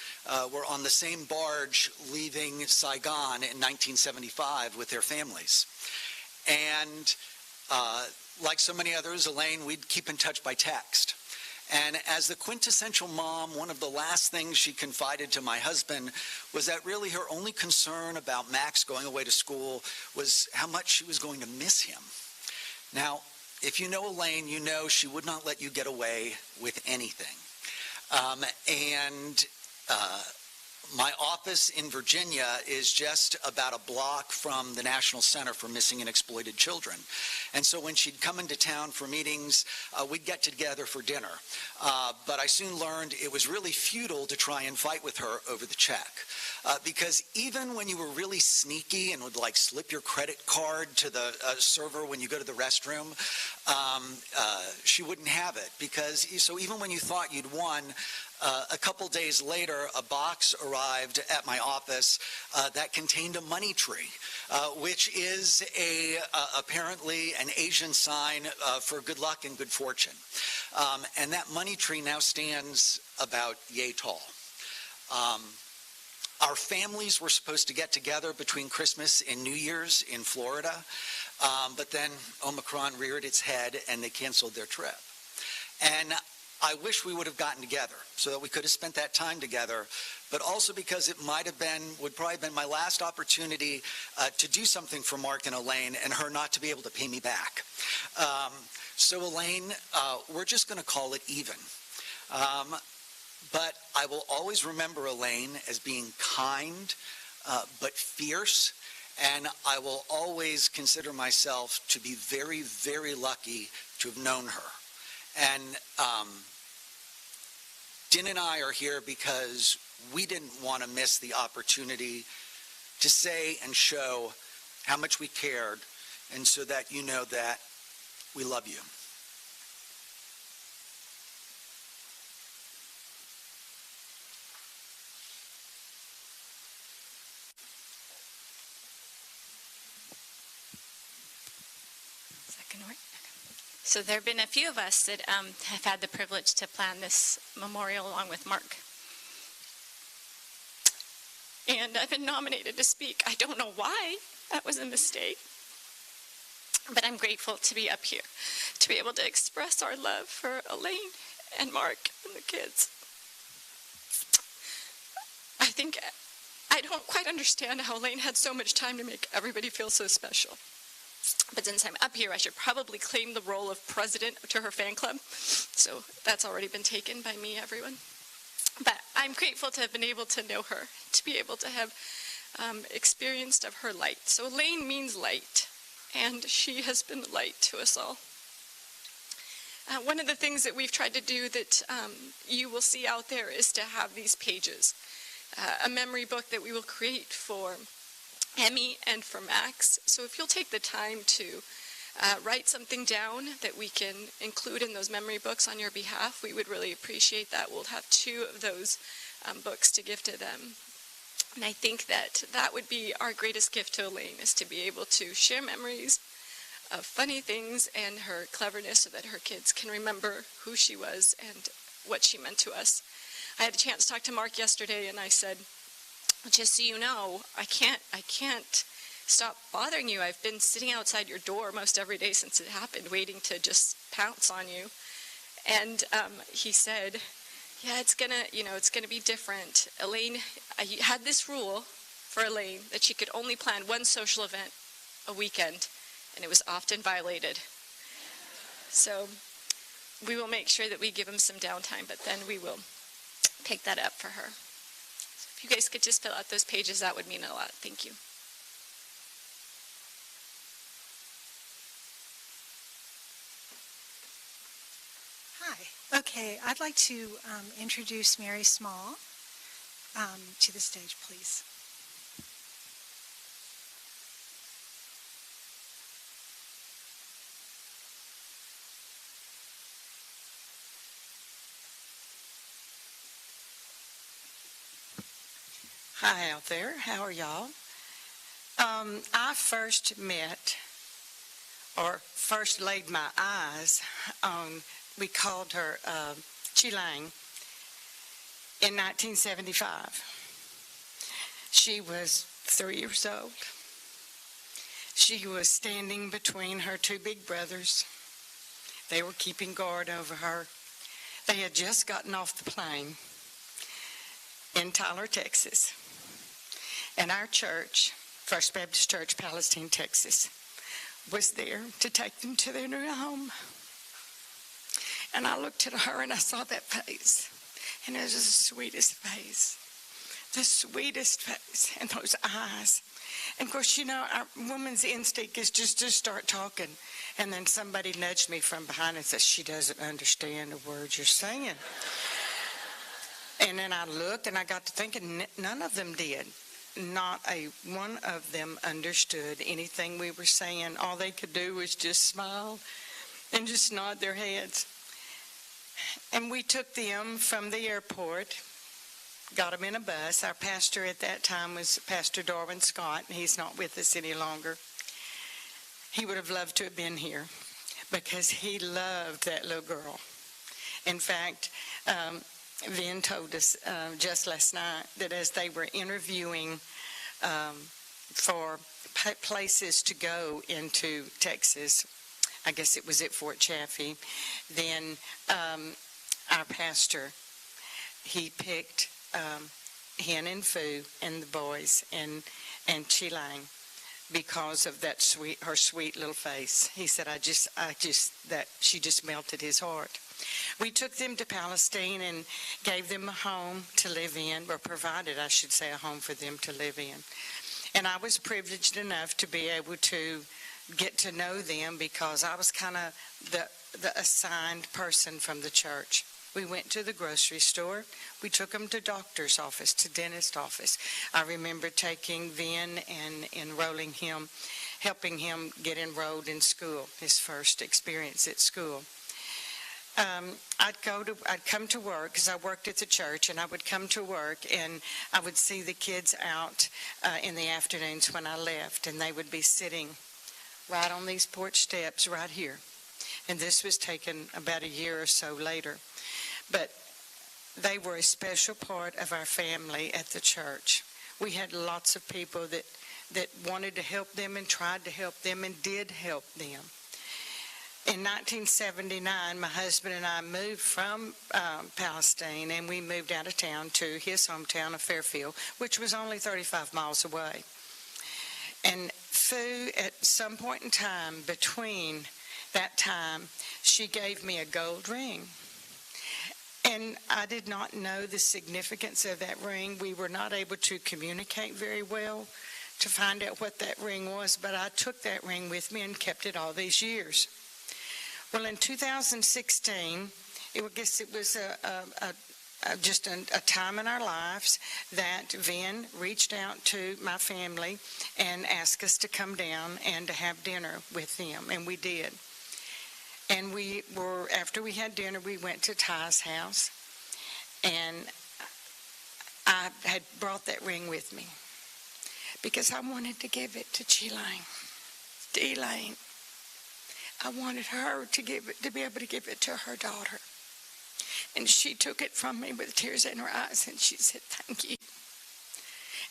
were on the same barge leaving Saigon in 1975 with their families. And like so many others, Elaine, we'd keep in touch by text. And as the quintessential mom, one of the last things she confided to my husband was that really her only concern about Max going away to school was how much she was going to miss him. Now, if you know Elaine, you know she would not let you get away with anything. My office in Virginia is just about a block from the National Center for Missing and Exploited Children. And so when she'd come into town for meetings, we'd get together for dinner. But I soon learned it was really futile to try and fight with her over the check. Because even when you were really sneaky and would like slip your credit card to the server when you go to the restroom, she wouldn't have it. So even when you thought you'd won, a couple days later, a box arrived at my office that contained a money tree, which is apparently an Asian sign for good luck and good fortune. And that money tree now stands about yay tall. Our families were supposed to get together between Christmas and New Year's in Florida, but then Omicron reared its head and they canceled their trip. And I wish we would have gotten together so that we could have spent that time together, but also because it would probably have been my last opportunity to do something for Mark and Elaine and her not to be able to pay me back. So Elaine, we're just going to call it even. But I will always remember Elaine as being kind, but fierce, and I will always consider myself to be very, very lucky to have known her. And Din and I are here because we didn't want to miss the opportunity to say and show how much we cared, and so that you know that we love you. So there have been a few of us that have had the privilege to plan this memorial along with Mark. And I've been nominated to speak. I don't know why. That was a mistake. But I'm grateful to be up here, to be able to express our love for Elaine and Mark and the kids. I don't quite understand how Elaine had so much time to make everybody feel so special. But since I'm up here, I should probably claim the role of president to her fan club. So that's already been taken by me, everyone. But I'm grateful to have been able to know her, to be able to have experienced of her light. So Elaine means light, and she has been light to us all. One of the things that we've tried to do that you will see out there is to have these pages. A memory book that we will create for Emmy and for Max. So if you'll take the time to write something down that we can include in those memory books on your behalf, we would really appreciate that. We'll have 2 of those books to give to them. And I think that that would be our greatest gift to Elaine, is to be able to share memories of funny things and her cleverness so that her kids can remember who she was and what she meant to us. I had a chance to talk to Mark yesterday, and I said, just so you know, I can't stop bothering you. I've been sitting outside your door most every day since it happened, waiting to just pounce on you. And he said, yeah, it's gonna be different. Elaine, I had this rule for Elaine that she could only plan one social event a weekend, and it was often violated. So we will make sure that we give him some downtime, but then we will pick that up for her. So if you guys could just fill out those pages, that would mean a lot. Thank you. Hi. Okay, I'd like to introduce Mary Small to the stage, please. Hi out there. How are y'all? I first met, or first laid my eyes on, we called her Chilang, in 1975. She was 3 years old. She was standing between her 2 big brothers. They were keeping guard over her. They had just gotten off the plane in Tyler, Texas. And our church, First Baptist Church, Palestine, Texas, was there to take them to their new home. And I looked at her and I saw that face. And it was the sweetest face. The sweetest face. And those eyes. And of course, you know, our woman's instinct is just to start talking. And then somebody nudged me from behind and said, she doesn't understand the words you're saying. And then I looked and I got to thinking, none of them did. Not a one of them understood anything we were saying. All they could do was just smile and just nod their heads. And we took them from the airport, got them in a bus. Our pastor at that time was Pastor Darwin Scott, and he's not with us any longer. He would have loved to have been here because he loved that little girl. In fact, Vin told us just last night that as they were interviewing for places to go into Texas, I guess it was at Fort Chaffee, then our pastor, he picked Hen and Fu and the boys and Chilang because of that her sweet little face. He said, she just melted his heart. We took them to Palestine and gave them a home to live in, or provided, I should say, a home for them to live in. And I was privileged enough to be able to get to know them because I was kind of the assigned person from the church. We went to the grocery store. We took them to doctor's office, to dentist office. I remember taking Vin and enrolling him, helping him get enrolled in school, his first experience at school. I'd come to work because I worked at the church, and I would come to work and I would see the kids out in the afternoons when I left, and they would be sitting right on these porch steps right here. And this was taken about a year or so later. But they were a special part of our family at the church. We had lots of people that wanted to help them and tried to help them and did help them. In 1979, my husband and I moved from Palestine, and we moved out of town to his hometown of Fairfield, which was only 35 miles away. And Fu, at some point in time between that time, she gave me a gold ring. And I did not know the significance of that ring. We were not able to communicate very well to find out what that ring was, but I took that ring with me and kept it all these years. Well, in 2016, I guess it was just a time in our lives that Vin reached out to my family and asked us to come down and to have dinner with them, and we did. And after we had dinner, we went to Ty's house, and I had brought that ring with me because I wanted to give it to Elaine. I wanted her to be able to give it to her daughter. And she took it from me with tears in her eyes, and she said, "Thank you."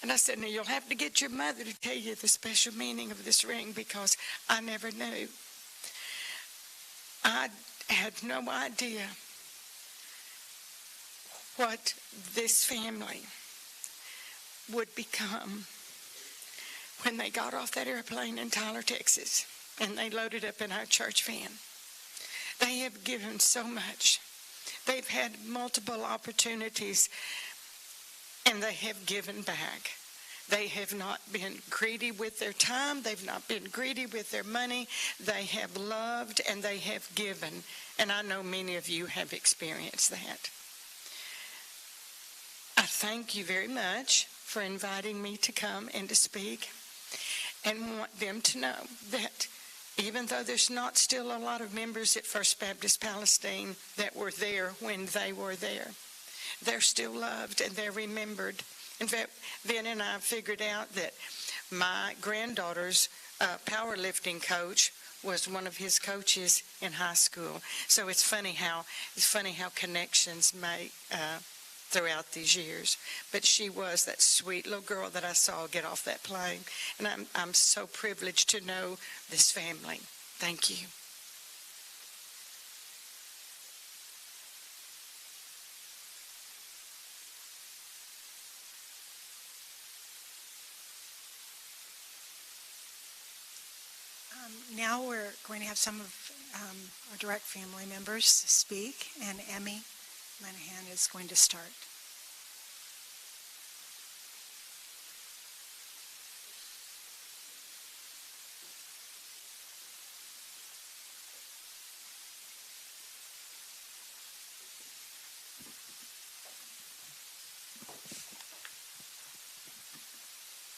And I said, "Now you'll have to get your mother to tell you the special meaning of this ring because I never knew." I had no idea what this family would become when they got off that airplane in Tyler, Texas, and they loaded up in our church van. They have given so much. They've had multiple opportunities, and they have given back. They have not been greedy with their time. They've not been greedy with their money. They have loved and they have given. And I know many of you have experienced that. I thank you very much for inviting me to come and to speak, and want them to know that even though there's not still a lot of members at First Baptist Palestine that were there when they were there, they're still loved and they're remembered. In fact, Vin and I figured out that my granddaughter's powerlifting coach was one of his coaches in high school. So it's funny how connections make throughout these years. But she was that sweet little girl that I saw get off that plane, and I'm so privileged to know this family. Thank you. Now we're going to have some of our direct family members speak, and Elaine Lenahan is going to start.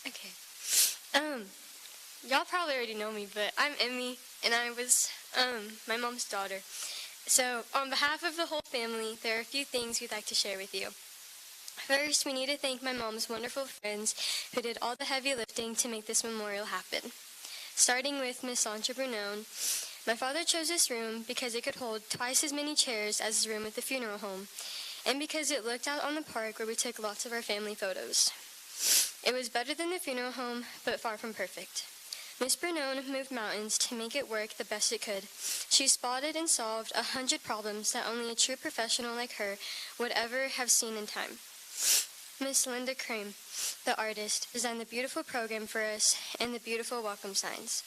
Okay. Y'all probably already know me, but I'm Emmy, and I was my mom's daughter. So, on behalf of the whole family, there are a few things we'd like to share with you. First, we need to thank my mom's wonderful friends who did all the heavy lifting to make this memorial happen. Starting with Miss Sandra Brunone, my father chose this room because it could hold twice as many chairs as the room at the funeral home, and because it looked out on the park where we took lots of our family photos. It was better than the funeral home, but far from perfect. Miss Brunone moved mountains to make it work the best it could. She spotted and solved 100 problems that only a true professional like her would ever have seen in time. Miss Linda Crane, the artist, designed the beautiful program for us and the beautiful welcome signs.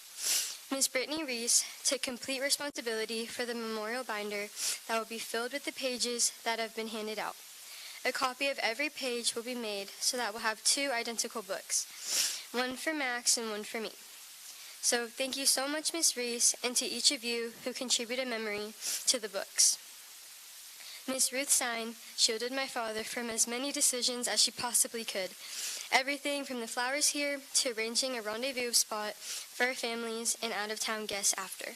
Miss Brittany Reese took complete responsibility for the memorial binder that will be filled with the pages that have been handed out. A copy of every page will be made so that we'll have 2 identical books, one for Max and one for me. So thank you so much, Miss Reese, and to each of you who contributed memory to the books. Miss Ruth Stein shielded my father from as many decisions as she possibly could. Everything from the flowers here to arranging a rendezvous spot for our families and out-of-town guests after.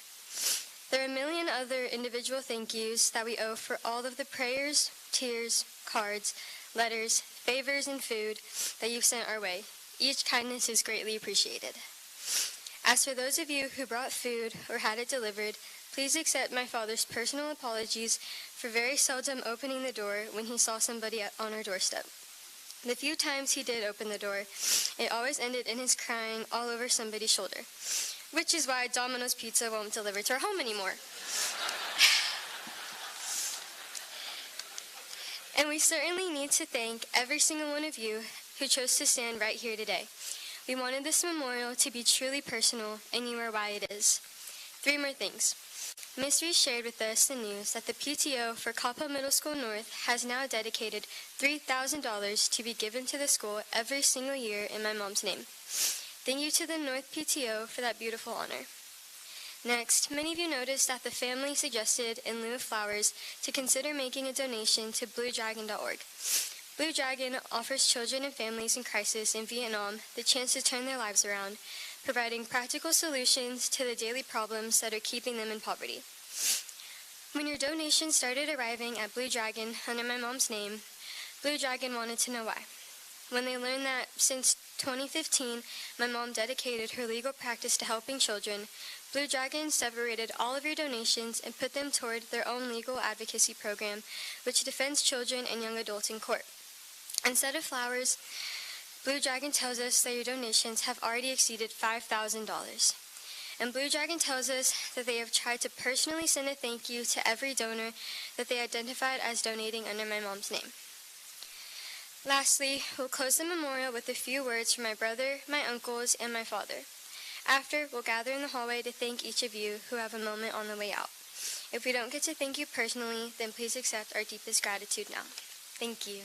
There are a million other individual thank yous that we owe for all of the prayers, tears, cards, letters, favors, and food that you've sent our way. Each kindness is greatly appreciated. As for those of you who brought food or had it delivered, please accept my father's personal apologies for very seldom opening the door when he saw somebody on our doorstep. The few times he did open the door, it always ended in his crying all over somebody's shoulder, which is why Domino's Pizza won't deliver to our home anymore. And we certainly need to thank every single one of you who chose to stand right here today. We wanted this memorial to be truly personal, and you are why it is. 3 more things. Ms. Reese shared with us the news that the PTO for Coppell Middle School North has now dedicated $3,000 to be given to the school every single year in my mom's name. Thank you to the North PTO for that beautiful honor. Next, many of you noticed that the family suggested, in lieu of flowers, to consider making a donation to BlueDragon.org. Blue Dragon offers children and families in crisis in Vietnam the chance to turn their lives around, providing practical solutions to the daily problems that are keeping them in poverty. When your donations started arriving at Blue Dragon under my mom's name, Blue Dragon wanted to know why. When they learned that since 2015, my mom dedicated her legal practice to helping children, Blue Dragon separated all of your donations and put them toward their own legal advocacy program, which defends children and young adults in court. Instead of flowers, Blue Dragon tells us that your donations have already exceeded $5,000. And Blue Dragon tells us that they have tried to personally send a thank you to every donor that they identified as donating under my mom's name. Lastly, we'll close the memorial with a few words from my brother, my uncles, and my father. After, we'll gather in the hallway to thank each of you who have a moment on the way out. If we don't get to thank you personally, then please accept our deepest gratitude now. Thank you.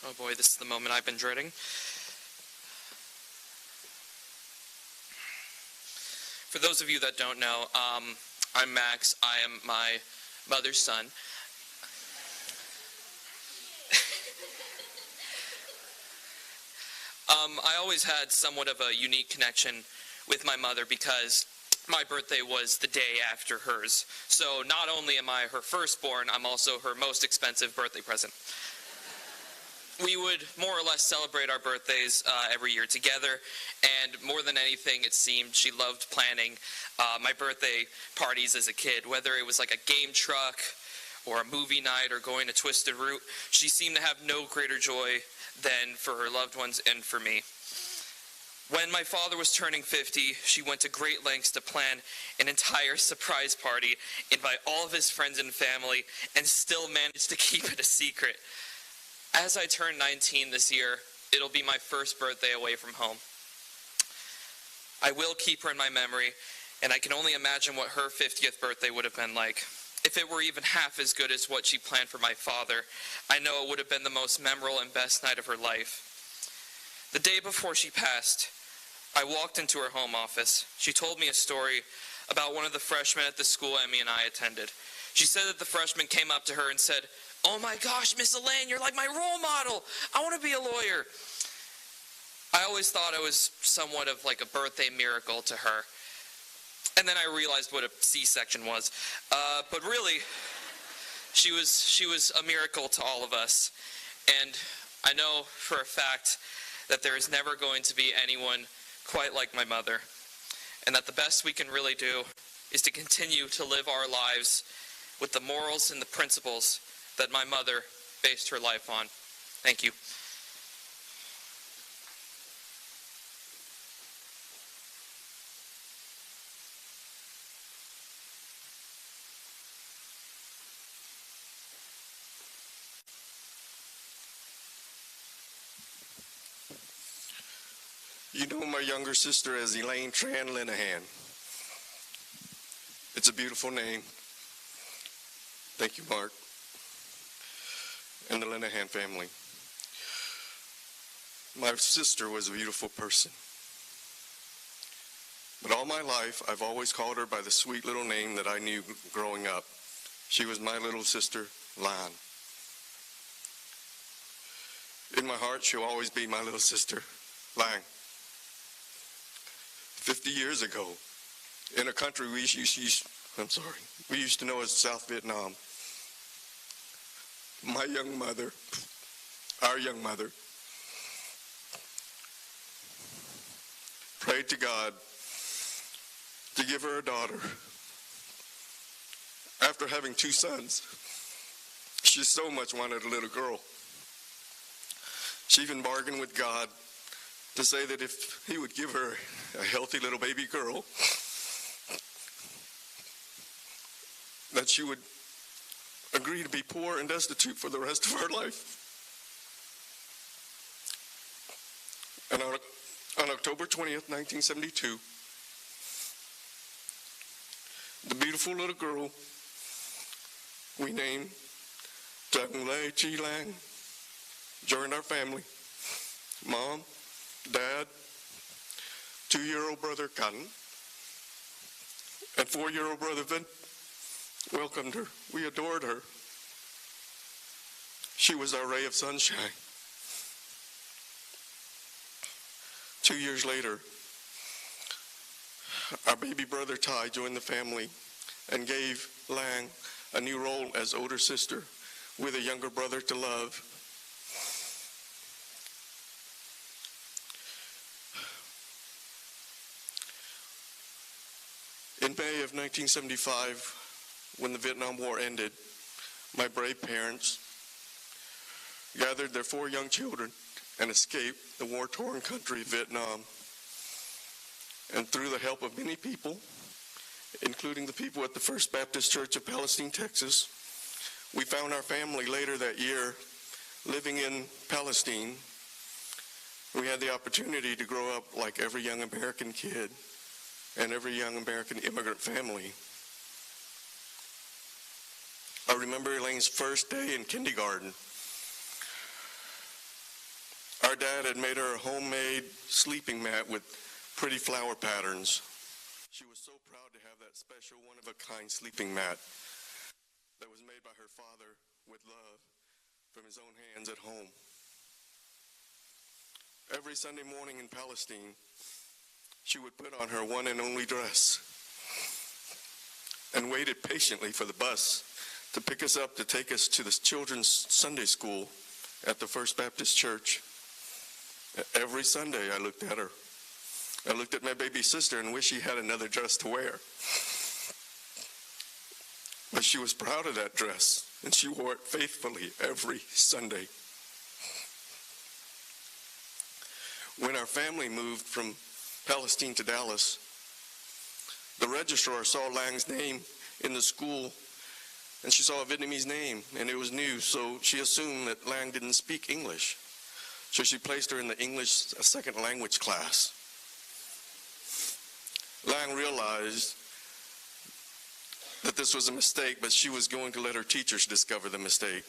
Oh boy, this is the moment I've been dreading. For those of you that don't know, I'm Max. I am my mother's son. I always had somewhat of a unique connection with my mother because my birthday was the day after hers. So not only am I her firstborn, I'm also her most expensive birthday present. We would more or less celebrate our birthdays every year together, and more than anything, it seemed she loved planning my birthday parties as a kid, whether it was like a game truck or a movie night or going to Twisted Root. She seemed to have no greater joy than for her loved ones and for me. When my father was turning 50, she went to great lengths to plan an entire surprise party, invite all of his friends and family, and still managed to keep it a secret. As I turn 19 this year, it'll be my first birthday away from home. I will keep her in my memory, and I can only imagine what her 50th birthday would have been like. If it were even half as good as what she planned for my father, I know it would have been the most memorable and best night of her life. The day before she passed, I walked into her home office. She told me a story about one of the freshmen at the school Emmy and I attended. She said that the freshman came up to her and said, "Oh my gosh, Miss Elaine, you're like my role model. I want to be a lawyer." I always thought it was somewhat of like a birthday miracle to her. And then I realized what a C-section was. But really, she was a miracle to all of us. And I know for a fact that there is never going to be anyone quite like my mother. And that the best we can really do is to continue to live our lives with the morals and the principles that my mother based her life on. Thank you. You know my younger sister as Elaine Lenahan. It's a beautiful name. Thank you, Mark, and the Lenahan family. My sister was a beautiful person. But all my life, I've always called her by the sweet little name that I knew growing up. She was my little sister, Lan. In my heart, she'll always be my little sister, Lang. 50 years ago, in a country we used to know as South Vietnam, my young mother, our young mother, prayed to God to give her a daughter. After having 2 sons, she so much wanted a little girl. She even bargained with God to say that if he would give her a healthy little baby girl, that she would agree to be poor and destitute for the rest of her life. And on October 20th, 1972, the beautiful little girl we named Dang Lei Chi Lang, joined our family. Mom, Dad, 2-year-old brother Cotton, and 4-year-old brother Vin welcomed her. We adored her. She was our ray of sunshine. 2 years later, our baby brother Ty joined the family and gave Lang a new role as older sister with a younger brother to love. In May of 1975, when the Vietnam War ended, my brave parents gathered their 4 young children and escaped the war-torn country of Vietnam. And through the help of many people, including the people at the First Baptist Church of Palestine, Texas, we found our family later that year living in Palestine. We had the opportunity to grow up like every young American kid and every young American immigrant family. I remember Elaine's first day in kindergarten. Our dad had made her a homemade sleeping mat with pretty flower patterns. She was so proud to have that special one-of-a-kind sleeping mat that was made by her father with love from his own hands at home. Every Sunday morning in Palestine, she would put on her one and only dress and waited patiently for the bus to pick us up to take us to the children's Sunday school at the First Baptist Church. Every Sunday I looked at her. I looked at my baby sister and wished she had another dress to wear. But she was proud of that dress, and she wore it faithfully every Sunday. When our family moved from Palestine to Dallas, the registrar saw Lang's name in the school, and she saw a Vietnamese name, and it was new, so she assumed that Lang didn't speak English. So she placed her in the English second language class. Lang realized that this was a mistake, but she was going to let her teachers discover the mistake.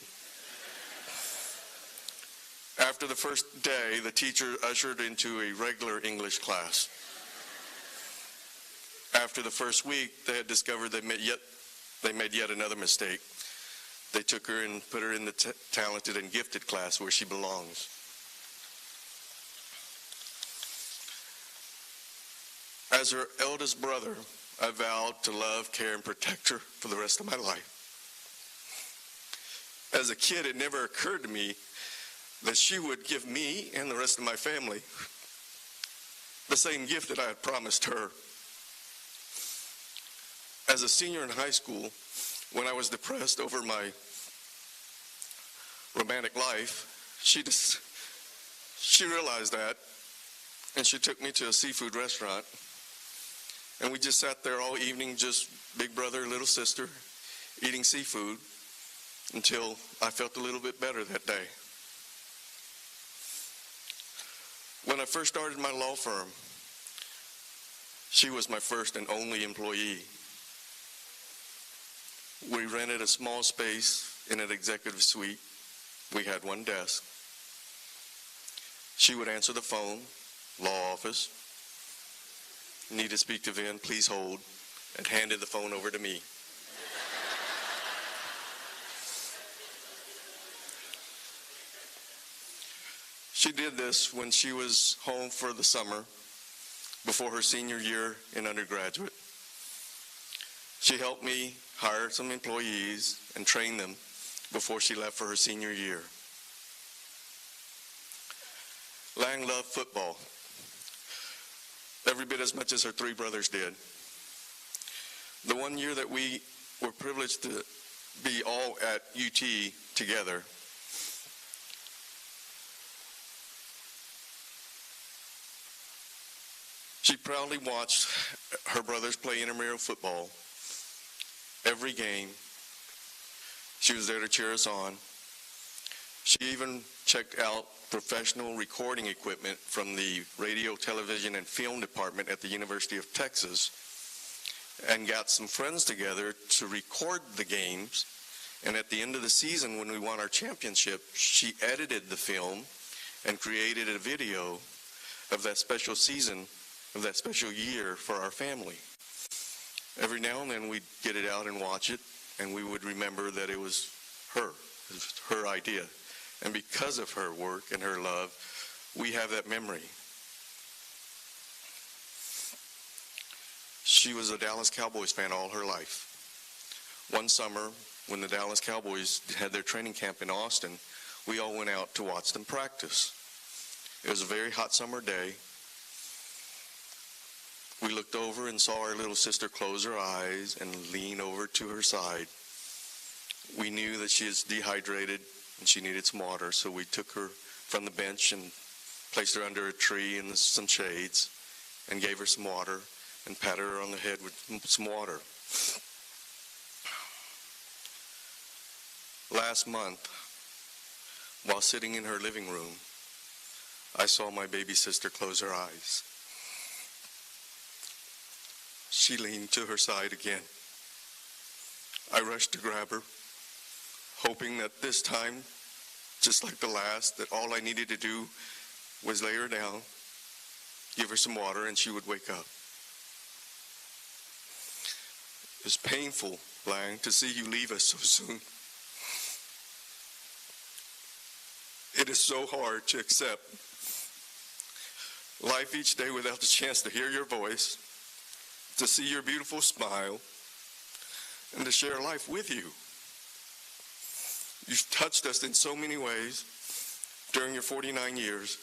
After the first day, the teacher ushered into a regular English class. After the first week, they had discovered they made yet another mistake. They took her and put her in the talented and gifted class where she belongs. As her eldest brother, I vowed to love, care, and protect her for the rest of my life. As a kid, it never occurred to me that she would give me and the rest of my family the same gift that I had promised her. As a senior in high school, when I was depressed over my romantic life, she realized that, and she took me to a seafood restaurant. And we just sat there all evening, just big brother, little sister, eating seafood until I felt a little bit better that day. When I first started my law firm, she was my first and only employee. We rented a small space in an executive suite. We had one desk. She would answer the phone, law office. Need to speak to Vin, please hold, and handed the phone over to me. She did this when she was home for the summer before her senior year in undergraduate. She helped me hire some employees and train them before she left for her senior year. Lang loved football every bit as much as her 3 brothers did. The one year that we were privileged to be all at UT together, she proudly watched her brothers play intramural football every game. She was there to cheer us on. She even checked out professional recording equipment from the radio, television, and film department at the University of Texas and got some friends together to record the games And at the end of the season, when we won our championship, she edited the film and created a video of that special season, of that special year for our family. Every now and then we'd get it out and watch it, and we would remember that it was her. It was her idea. And because of her work and her love, we have that memory. She was a Dallas Cowboys fan all her life. One summer, when the Dallas Cowboys had their training camp in Austin, we all went out to watch them practice. It was a very hot summer day. We looked over and saw our little sister close her eyes and lean over to her side. We knew that she was dehydrated and she needed some water, so we took her from the bench and placed her under a tree in some shades and gave her some water and patted her on the head with some water. Last month, while sitting in her living room, I saw my baby sister close her eyes. She leaned to her side again. I rushed to grab her, hoping that this time, just like the last, that all I needed to do was lay her down, give her some water, and she would wake up. It was painful, Lang, to see you leave us so soon. It is so hard to accept life each day without the chance to hear your voice, to see your beautiful smile, and to share life with you. You've touched us in so many ways during your 49 years,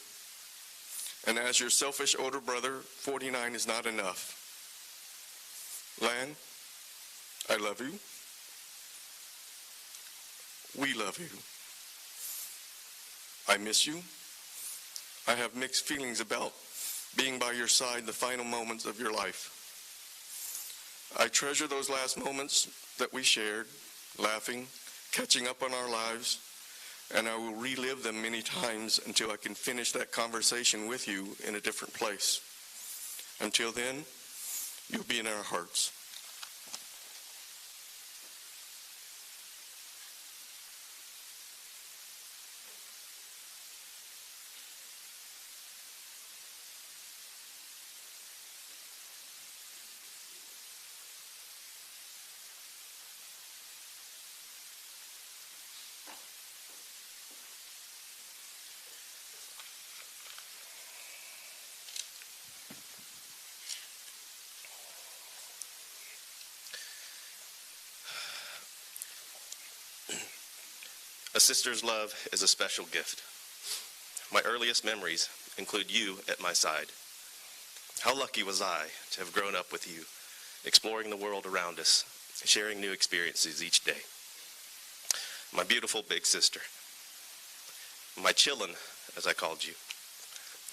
and as your selfish older brother, 49 is not enough. Lan, I love you. We love you. I miss you. I have mixed feelings about being by your side the final moments of your life. I treasure those last moments that we shared, laughing, catching up on our lives, and I will relive them many times until I can finish that conversation with you in a different place. Until then, you'll be in our hearts. A sister's love is a special gift. My earliest memories include you at my side. How lucky was I to have grown up with you, exploring the world around us, sharing new experiences each day. My beautiful big sister. My chillin', as I called you.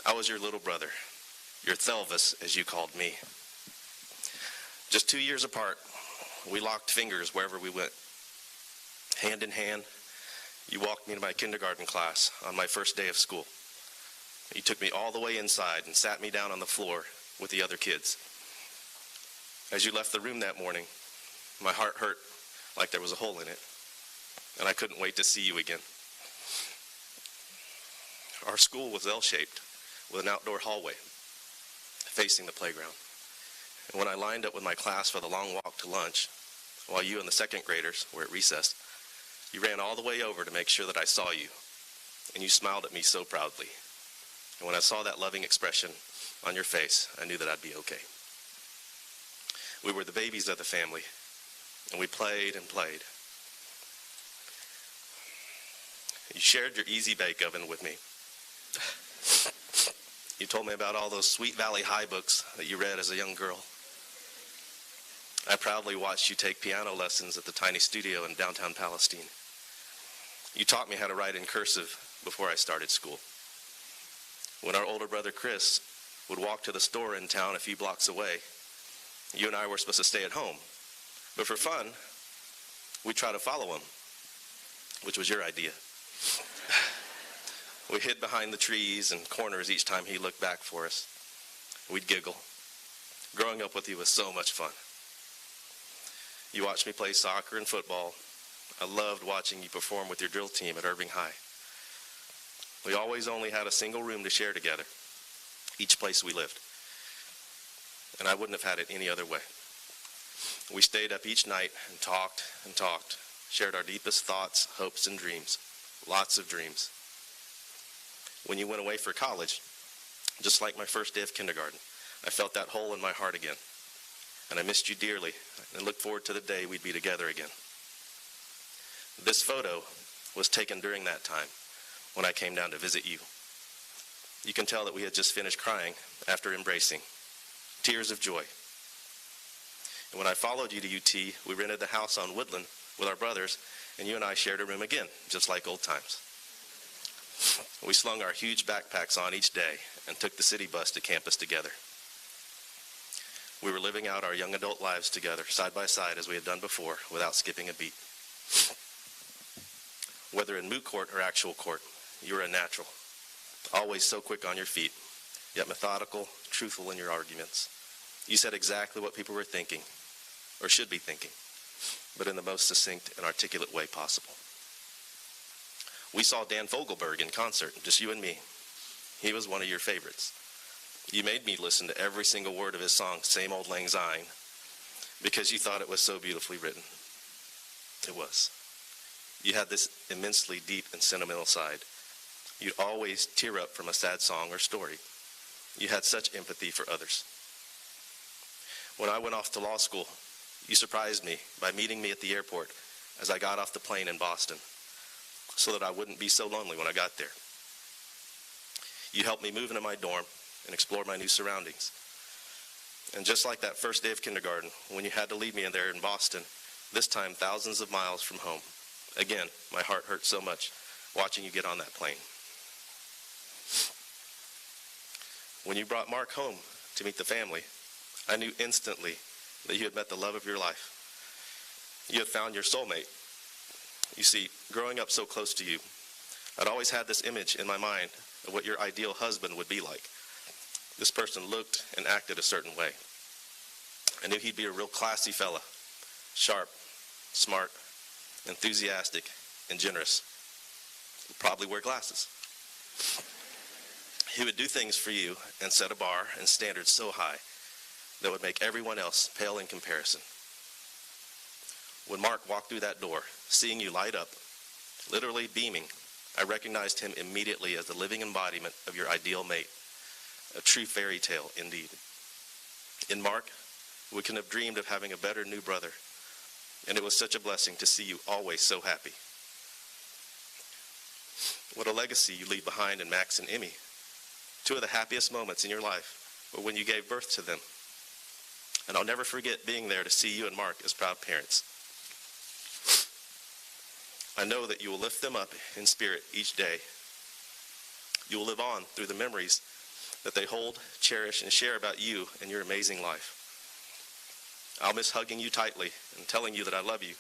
I was your little brother, your Thelvis, as you called me. Just 2 years apart, we locked fingers wherever we went. Hand in hand, you walked me to my kindergarten class on my first day of school. You took me all the way inside and sat me down on the floor with the other kids. As you left the room that morning, my heart hurt like there was a hole in it, and I couldn't wait to see you again. Our school was L-shaped with an outdoor hallway facing the playground. And when I lined up with my class for the long walk to lunch, while you and the second graders were at recess, you ran all the way over to make sure that I saw you, and you smiled at me so proudly. And when I saw that loving expression on your face, I knew that I'd be okay. We were the babies of the family, and we played and played. You shared your Easy Bake Oven with me. You told me about all those Sweet Valley High books that you read as a young girl. I proudly watched you take piano lessons at the tiny studio in downtown Palestine. You taught me how to write in cursive before I started school. When our older brother Chris would walk to the store in town a few blocks away, you and I were supposed to stay at home. But for fun, we'd try to follow him, which was your idea. We hid behind the trees and corners each time he looked back for us. We'd giggle. Growing up with you was so much fun. You watched me play soccer and football, I loved watching you perform with your drill team at Irving High. We always only had a single room to share together, each place we lived. And I wouldn't have had it any other way. We stayed up each night and talked, shared our deepest thoughts, hopes, and dreams. Lots of dreams. When you went away for college, just like my first day of kindergarten, I felt that hole in my heart again. And I missed you dearly and looked forward to the day we'd be together again. This photo was taken during that time when I came down to visit you. You can tell that we had just finished crying after embracing. Tears of joy. And when I followed you to UT, we rented the house on Woodland with our brothers, and you and I shared a room again, just like old times. We slung our huge backpacks on each day and took the city bus to campus together. We were living out our young adult lives together, side by side, as we had done before, without skipping a beat. Whether in moot court or actual court, you were a natural, always so quick on your feet, yet methodical, truthful in your arguments. You said exactly what people were thinking, or should be thinking, but in the most succinct and articulate way possible. We saw Dan Fogelberg in concert, just you and me. He was one of your favorites. You made me listen to every single word of his song, Same Old Lang Syne, because you thought it was so beautifully written. It was. You had this immensely deep and sentimental side. You'd always tear up from a sad song or story. You had such empathy for others. When I went off to law school, you surprised me by meeting me at the airport as I got off the plane in Boston, so that I wouldn't be so lonely when I got there. You helped me move into my dorm and explore my new surroundings. And just like that first day of kindergarten, when you had to leave me in there in Boston, this time thousands of miles from home, again, my heart hurt so much watching you get on that plane. When you brought Mark home to meet the family, I knew instantly that you had met the love of your life. You had found your soulmate. You see, growing up so close to you, I'd always had this image in my mind of what your ideal husband would be like. This person looked and acted a certain way. I knew he'd be a real classy fella, sharp, smart, enthusiastic, and generous. He'd probably wear glasses. He would do things for you and set a bar and standards so high that would make everyone else pale in comparison. When Mark walked through that door, seeing you light up, literally beaming, I recognized him immediately as the living embodiment of your ideal mate, a true fairy tale indeed. In Mark, we couldn't have dreamed of having a better new brother, and it was such a blessing to see you always so happy. What a legacy you leave behind in Max and Emmy. Two of the happiest moments in your life were when you gave birth to them. And I'll never forget being there to see you and Mark as proud parents. I know that you will lift them up in spirit each day. You will live on through the memories that they hold, cherish, and share about you and your amazing life. I'll miss hugging you tightly and telling you that I love you.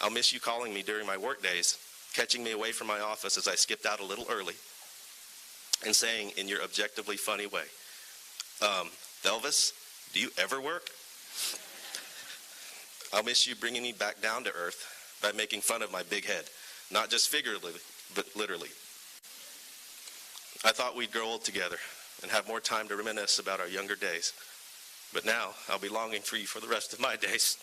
I'll miss you calling me during my work days, catching me away from my office as I skipped out a little early, and saying in your objectively funny way, Elvis, do you ever work? I'll miss you bringing me back down to earth by making fun of my big head, not just figuratively, but literally. I thought we'd grow old together and have more time to reminisce about our younger days, but now I'll be longing for you for the rest of my days.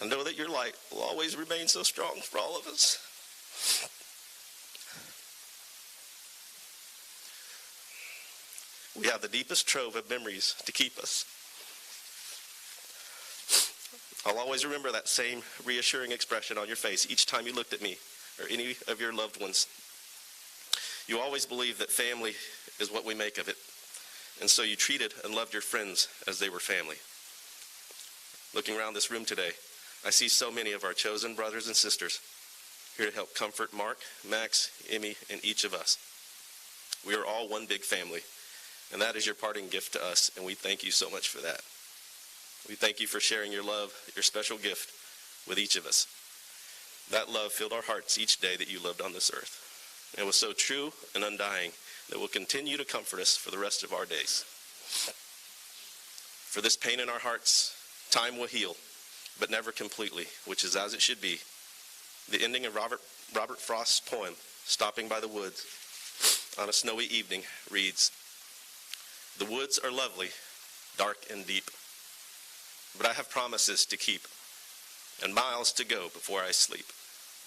I know that your light will always remain so strong for all of us. We have the deepest trove of memories to keep us. I'll always remember that same reassuring expression on your face each time you looked at me or any of your loved ones. You always believed that family is what we make of it, and so you treated and loved your friends as they were family. Looking around this room today, I see so many of our chosen brothers and sisters here to help comfort Mark, Max, Emmy, and each of us. We are all one big family, and that is your parting gift to us, and we thank you so much for that. We thank you for sharing your love, your special gift, with each of us. That love filled our hearts each day that you lived on this earth. And it was so true and undying that will continue to comfort us for the rest of our days. For this pain in our hearts Time will heal, but never completely, which is as it should be. The ending of Robert Frost's poem, Stopping by the Woods on a Snowy Evening, reads, "The woods are lovely, dark and deep, but I have promises to keep, and miles to go before I sleep,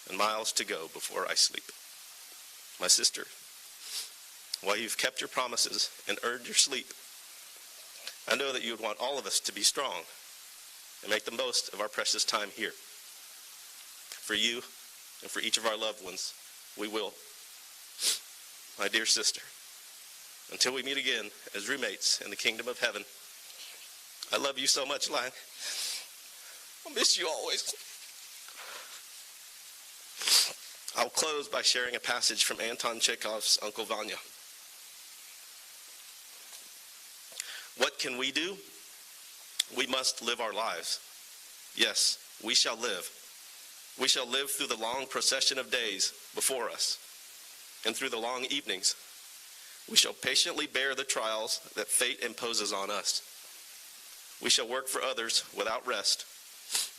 and miles to go before I sleep." My sister, while you've kept your promises and earned your sleep, I know that you would want all of us to be strong and make the most of our precious time here. For you and for each of our loved ones, we will. My dear sister, until we meet again as roommates in the kingdom of heaven, I love you so much, Elaine. I'll miss you always. I'll close by sharing a passage from Anton Chekhov's Uncle Vanya. What can we do? We must live our lives. Yes, we shall live. We shall live through the long procession of days before us, and through the long evenings. We shall patiently bear the trials that fate imposes on us. We shall work for others without rest,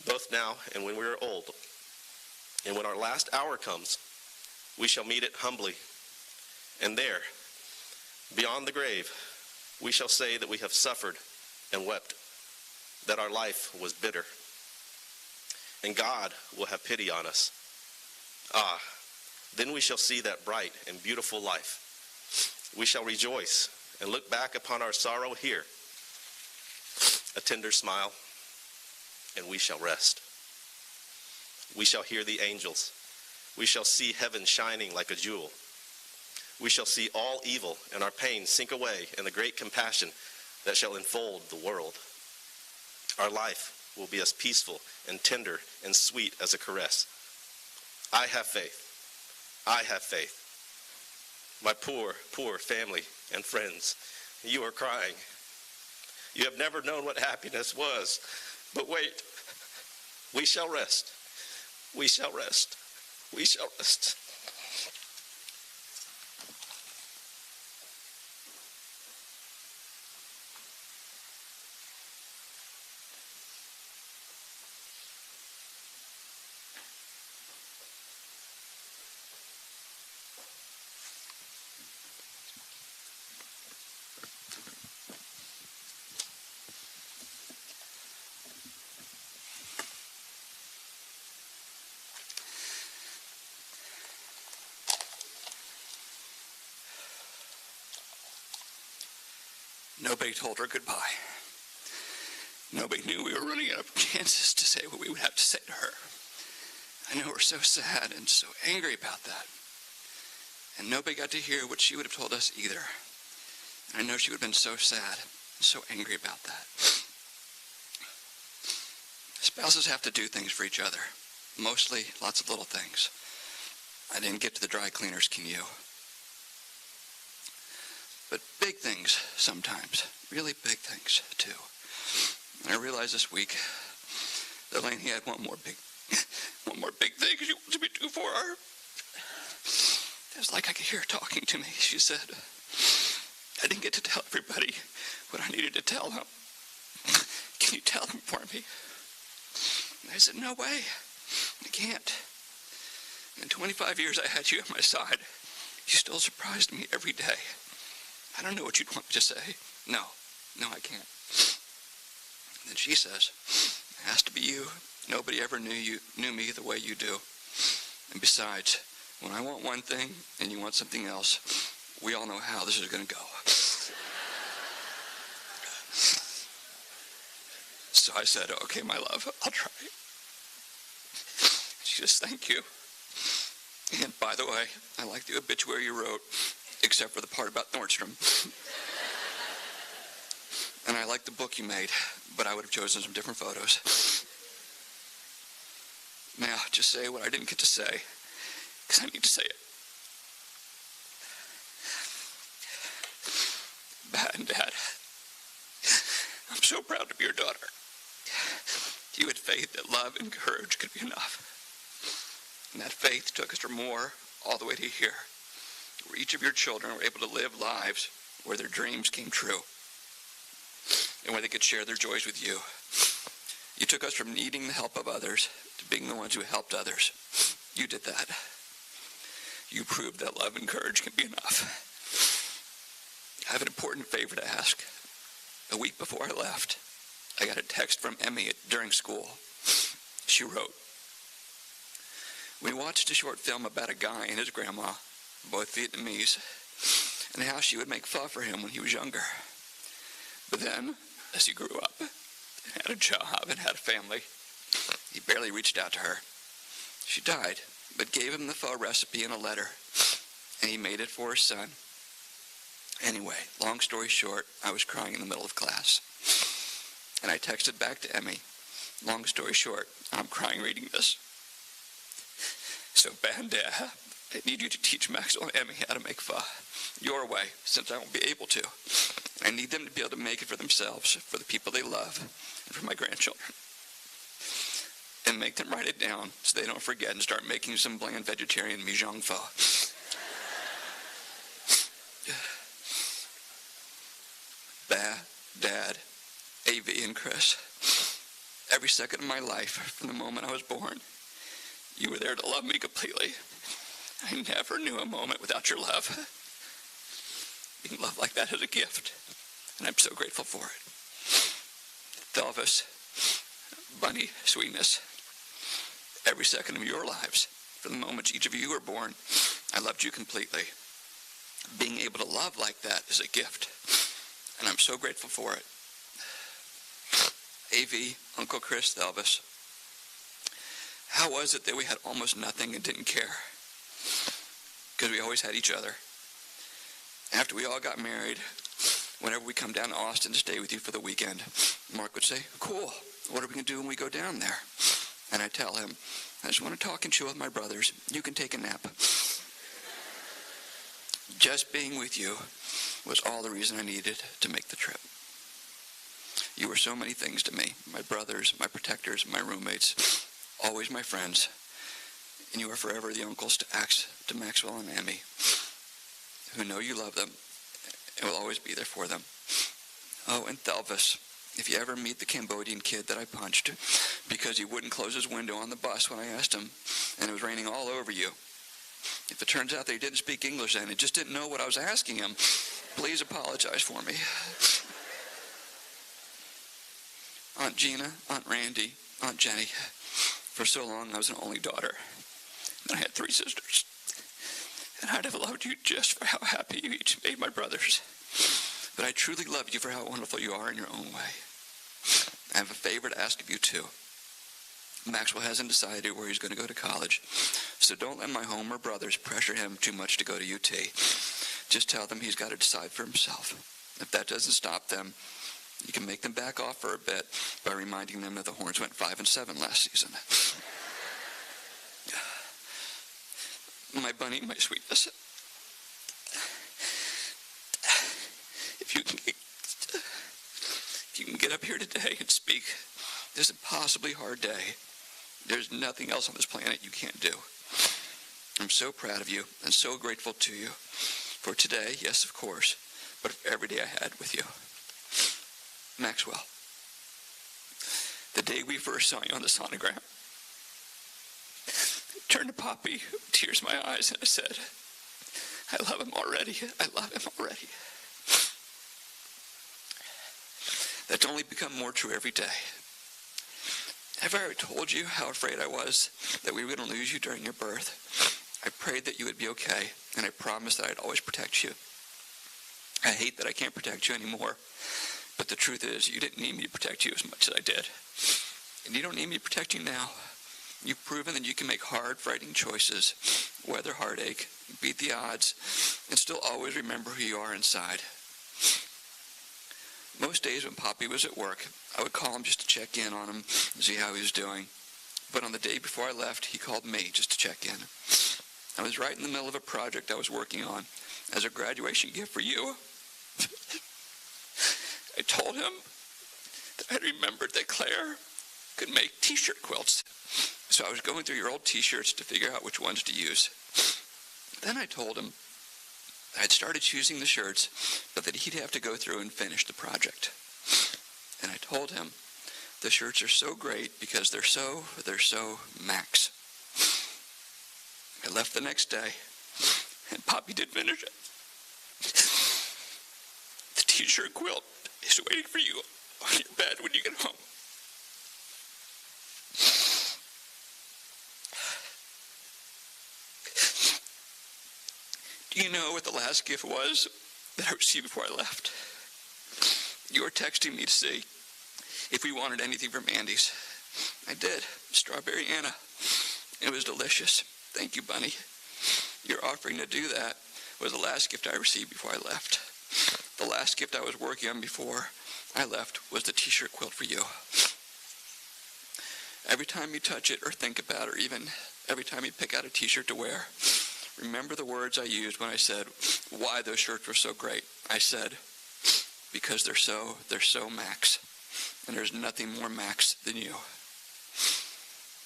both now and when we are old. And when our last hour comes, we shall meet it humbly. And there, beyond the grave, we shall say that we have suffered and wept, that our life was bitter. And God will have pity on us. Ah, then we shall see that bright and beautiful life. We shall rejoice and look back upon our sorrow here, a tender smile, and we shall rest. We shall hear the angels. We shall see heaven shining like a jewel. We shall see all evil and our pain sink away in the great compassion that shall enfold the world. Our life will be as peaceful and tender and sweet as a caress. I have faith. I have faith. My poor, poor family and friends, you are crying. You have never known what happiness was. But wait, we shall rest. We shall rest. We shall rest. Nobody told her goodbye. Nobody knew we were running out of chances to say what we would have to say to her. I know we're so sad and so angry about that. And nobody got to hear what she would have told us either. And I know she would have been so sad and so angry about that. Spouses have to do things for each other. Mostly lots of little things. I didn't get to the dry cleaners, can you? But big things sometimes, really big things too. And I realized this week that Elaine had one more big thing she wants me to do for her. It was like I could hear her talking to me. She said, I didn't get to tell everybody what I needed to tell them. Can you tell them for me? And I said, no way, I can't. In 25 years I had you at my side. You still surprised me every day. I don't know what you'd want me to say. No, I can't. And then she says, it has to be you. Nobody ever knew me the way you do. And besides, when I want one thing and you want something else, we all know how this is going to go. So I said, okay, my love, I'll try. She says, thank you. And by the way, I like the obituary you wrote, except for the part about Nordstrom. And I like the book you made, but I would have chosen some different photos. Now, just say what I didn't get to say, because I need to say it. And Dad, I'm so proud to be your daughter. You had faith that love and courage could be enough. And that faith took us from more all the way to here, where each of your children were able to live lives where their dreams came true and where they could share their joys with you. You took us from needing the help of others to being the ones who helped others. You did that. You proved that love and courage can be enough. I have an important favor to ask. A week before I left, I got a text from Emmy during school. She wrote, "We watched a short film about a guy and his grandma, both Vietnamese, and how she would make pho for him when he was younger. But then, as he grew up, had a job and had a family, he barely reached out to her. She died, but gave him the pho recipe in a letter, and he made it for his son. Anyway, long story short, I was crying in the middle of class. And I texted back to Emmy, long story short, I'm crying reading this. So, Bandana, I need you to teach Maxwell and Emmy how to make pho. Your way, since I won't be able to. I need them to be able to make it for themselves, for the people they love, and for my grandchildren. And make them write it down so they don't forget and start making some bland vegetarian Mijong pho. Dad, AV, and Chris. Every second of my life, from the moment I was born, you were there to love me completely. I never knew a moment without your love. Being loved like that is a gift, and I'm so grateful for it. Elvis, Bunny, sweetness, every second of your lives, from the moment each of you were born, I loved you completely. Being able to love like that is a gift, and I'm so grateful for it. AV, Uncle Chris, Elvis, how was it that we had almost nothing and didn't care? Because we always had each other. After we all got married, whenever we come down to Austin to stay with you for the weekend, Mark would say, cool, what are we going to do when we go down there? And I tell him, I just want to talk and chill with my brothers. You can take a nap. Just being with you was all the reason I needed to make the trip. You were so many things to me, my brothers, my protectors, my roommates, always my friends, and you are forever the uncles to Maxwell and Emmy, who know you love them and will always be there for them. Oh, and Thelvis, if you ever meet the Cambodian kid that I punched because he wouldn't close his window on the bus when I asked him, and it was raining all over you, if it turns out that he didn't speak English and he just didn't know what I was asking him, please apologize for me. Aunt Gina, Aunt Randy, Aunt Jenny. For so long, I was an only daughter. And I had 3 sisters. And I'd have loved you just for how happy you each made my brothers. But I truly love you for how wonderful you are in your own way. I have a favor to ask of you, too. Maxwell hasn't decided where he's going to go to college, so don't let my home or brothers pressure him too much to go to UT. Just tell them he's got to decide for himself. If that doesn't stop them, you can make them back off for a bit by reminding them that the Horns went 5-7 last season. My bunny, my sweetness. If you can get up here today and speak this impossibly hard day, there's nothing else on this planet you can't do. I'm so proud of you and so grateful to you for today, yes, of course, but for every day I had with you. Maxwell, the day we first saw you on the sonogram, I turned to Poppy, tears in my eyes, and I said, I love him already. I love him already. That's only become more true every day. Have I ever told you how afraid I was that we were going to lose you during your birth? I prayed that you would be okay, and I promised that I'd always protect you. I hate that I can't protect you anymore, but the truth is you didn't need me to protect you as much as I did. And you don't need me to protect you now. You've proven that you can make hard, frightening choices, weather heartache, beat the odds, and still always remember who you are inside. Most days when Poppy was at work, I would call him just to check in on him and see how he was doing. But on the day before I left, he called me just to check in. I was right in the middle of a project I was working on as a graduation gift for you. I told him that I remembered that Claire could make t-shirt quilts. So I was going through your old t-shirts to figure out which ones to use. Then I told him I had started choosing the shirts, but that he'd have to go through and finish the project. And I told him The shirts are so great because they're so Max. I left the next day, and Poppy did finish it. The t-shirt quilt is waiting for you on your bed when you get home. Do you know what the last gift was that I received before I left? You were texting me to see if we wanted anything from Andy's. I did. Strawberry Anna. It was delicious. Thank you, Bunny. Your offering to do that was the last gift I received before I left. The last gift I was working on before I left was the t-shirt quilt for you. Every time you touch it or think about it, or even every time you pick out a t-shirt to wear, remember the words I used when I said why those shirts were so great. I said, because they're so Max. And there's nothing more Max than you.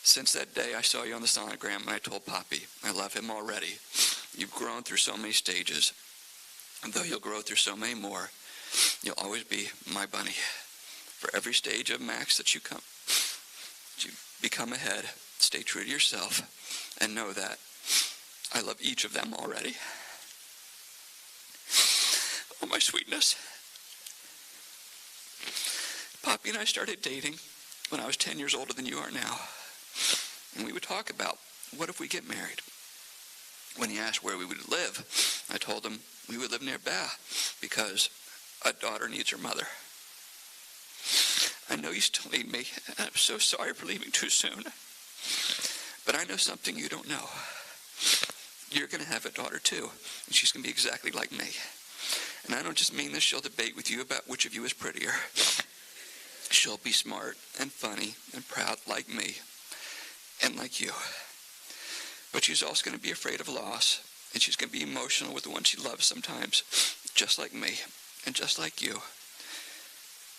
Since that day I saw you on the sonogram and I told Poppy, I love him already. You've grown through so many stages. And though you'll grow through so many more, you'll always be my bunny. For every stage of Max that you become ahead, stay true to yourself and know that I love each of them already. Oh, my sweetness. Poppy and I started dating when I was 10 years older than you are now. And we would talk about, what if we get married? When he asked where we would live, I told him we would live near Bath because a daughter needs her mother. I know you still need me, and I'm so sorry for leaving too soon. But I know something you don't know. You're going to have a daughter too, and she's going to be exactly like me. And I don't just mean this, she'll debate with you about which of you is prettier. She'll be smart and funny and proud like me and like you. But she's also going to be afraid of loss, and she's going to be emotional with the one she loves sometimes, just like me and just like you.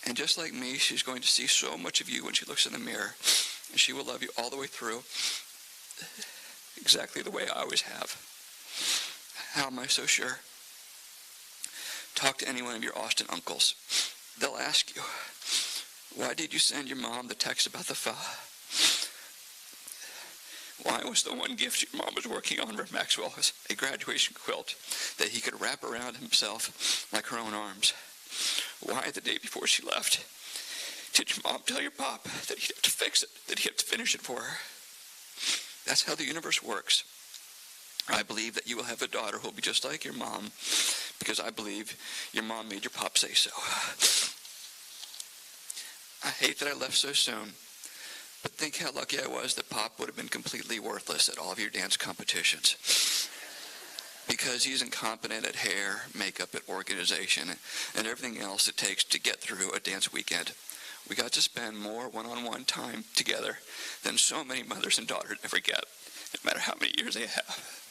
And just like me, she's going to see so much of you when she looks in the mirror, and she will love you all the way through, exactly the way I always have. How am I so sure? Talk to any one of your Austin uncles. They'll ask you, why did you send your mom the text about the pho? Why was the one gift your mom was working on for Maxwell was a graduation quilt that he could wrap around himself like her own arms? Why, the day before she left, did your mom tell your pop that he'd have to fix it, that he'd have to finish it for her? That's how the universe works. I believe that you will have a daughter who will be just like your mom, because I believe your mom made your pop say so. I hate that I left so soon, but think how lucky I was that Pop would have been completely worthless at all of your dance competitions. Because he's incompetent at hair, makeup, at organization, and everything else it takes to get through a dance weekend. We got to spend more one-on-one time together than so many mothers and daughters ever get, no matter how many years they have.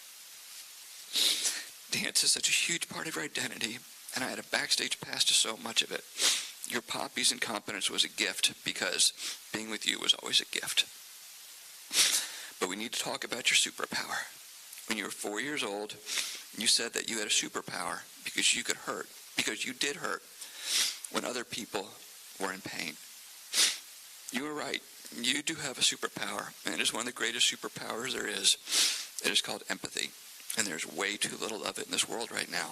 Dance is such a huge part of your identity, and I had a backstage pass to so much of it. Your Poppy's incompetence was a gift because being with you was always a gift. But we need to talk about your superpower. When you were 4 years old, you said that you had a superpower because you could hurt, because you did hurt when other people were in pain. You were right. You do have a superpower, and it is one of the greatest superpowers there is. It is called empathy, and there's way too little of it in this world right now.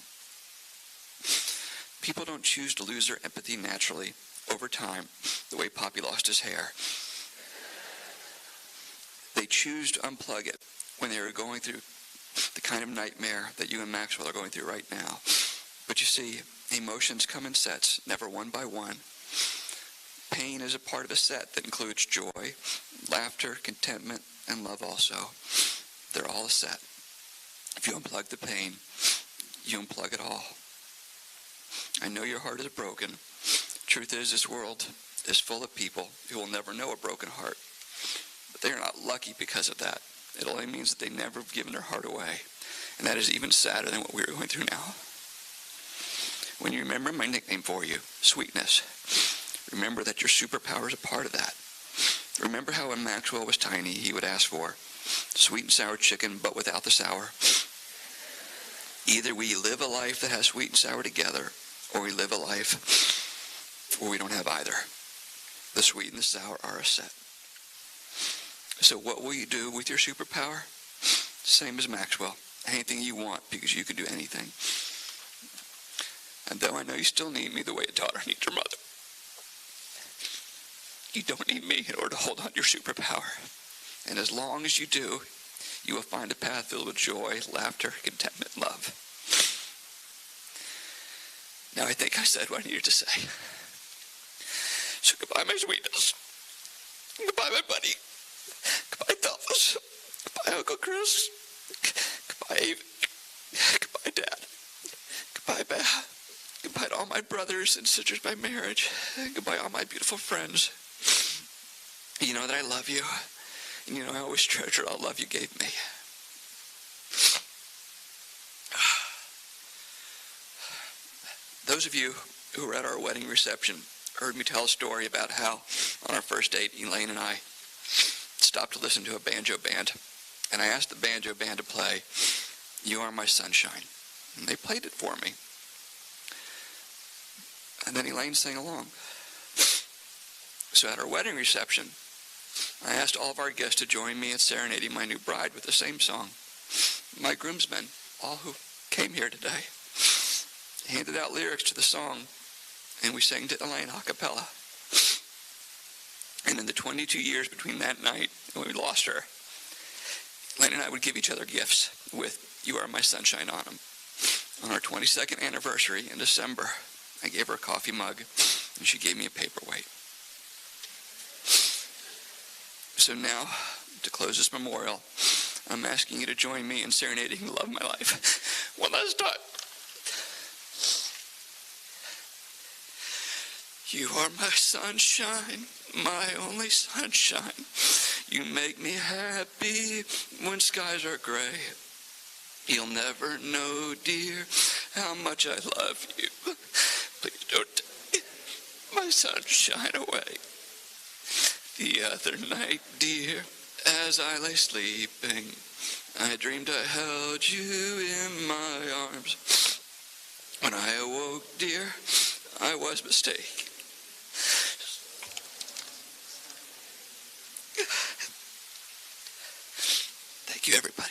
People don't choose to lose their empathy naturally over time, the way Poppy lost his hair. They choose to unplug it when they are going through the kind of nightmare that you and Maxwell are going through right now. But you see, emotions come in sets, never one by one. Pain is a part of a set that includes joy, laughter, contentment, and love also. They're all a set. If you unplug the pain, you unplug it all. I know your heart is broken. Truth is, this world is full of people who will never know a broken heart. But they are not lucky because of that. It only means that they never have given their heart away. And that is even sadder than what we are going through now. When you remember my nickname for you, Sweetness, remember that your superpower is a part of that. Remember how when Maxwell was tiny, he would ask for sweet and sour chicken, but without the sour. Either we live a life that has sweet and sour together, or we live a life where we don't have either. The sweet and the sour are a set. So what will you do with your superpower? Same as Maxwell. Anything you want, because you can do anything. And though I know you still need me the way a daughter needs her mother, you don't need me in order to hold on to your superpower. And as long as you do, you will find a path filled with joy, laughter, contentment, love. Now I think I said what I needed to say. So goodbye, my sweetness. Goodbye, my buddy. Goodbye, Thomas. Goodbye, Uncle Chris. Goodbye, Amy. Goodbye, Dad. Goodbye, Beth. Goodbye to all my brothers and sisters by marriage. Goodbye, all my beautiful friends. You know that I love you. And you know I always treasure all love you gave me. Those of you who were at our wedding reception heard me tell a story about how on our first date, Elaine and I stopped to listen to a banjo band. And I asked the banjo band to play You Are My Sunshine. And they played it for me. And then Elaine sang along. So at our wedding reception, I asked all of our guests to join me in serenading my new bride with the same song. My groomsmen, all who came here today, handed out lyrics to the song, and we sang to Elaine a cappella. And in the 22 years between that night and when we lost her, Elaine and I would give each other gifts with You Are My Sunshine on them. On our 22nd anniversary in December, I gave her a coffee mug, and she gave me a paperweight. So now, to close this memorial, I'm asking you to join me in serenading the love of my life one last time. You are my sunshine, my only sunshine. You make me happy when skies are gray. You'll never know, dear, how much I love you. Please don't take my sunshine away. The other night, dear, as I lay sleeping, I dreamed I held you in my arms. When I awoke, dear, I was mistaken. Thank you, everybody.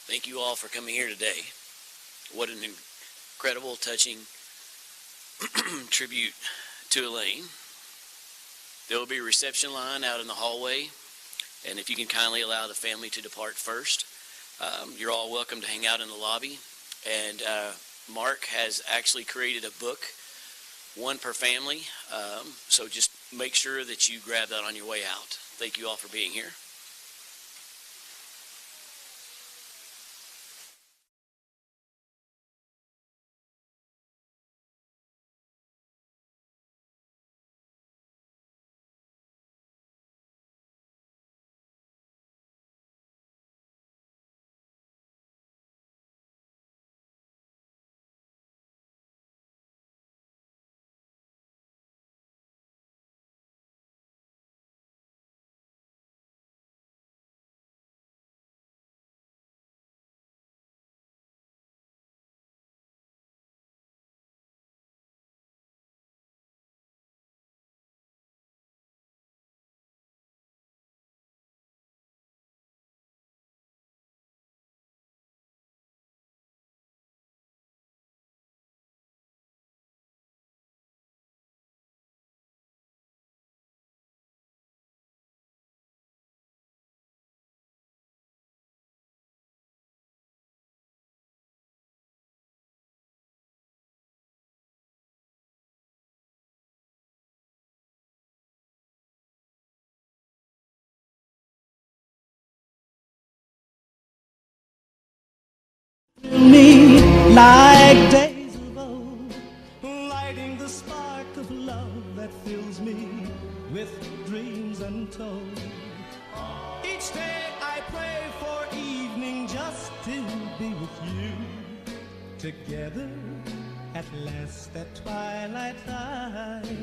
Thank you all for coming here today. What an incredible, touching tribute to Elaine. There will be a reception line out in the hallway, and if you can kindly allow the family to depart first, you're all welcome to hang out in the lobby. And Mark has actually created a book, one per family, so just make sure that you grab that on your way out. Thank you all for being here. Me like days of old, lighting the spark of love that fills me with dreams untold. Each Each day I pray for evening just to be with you. Together at last at twilight time.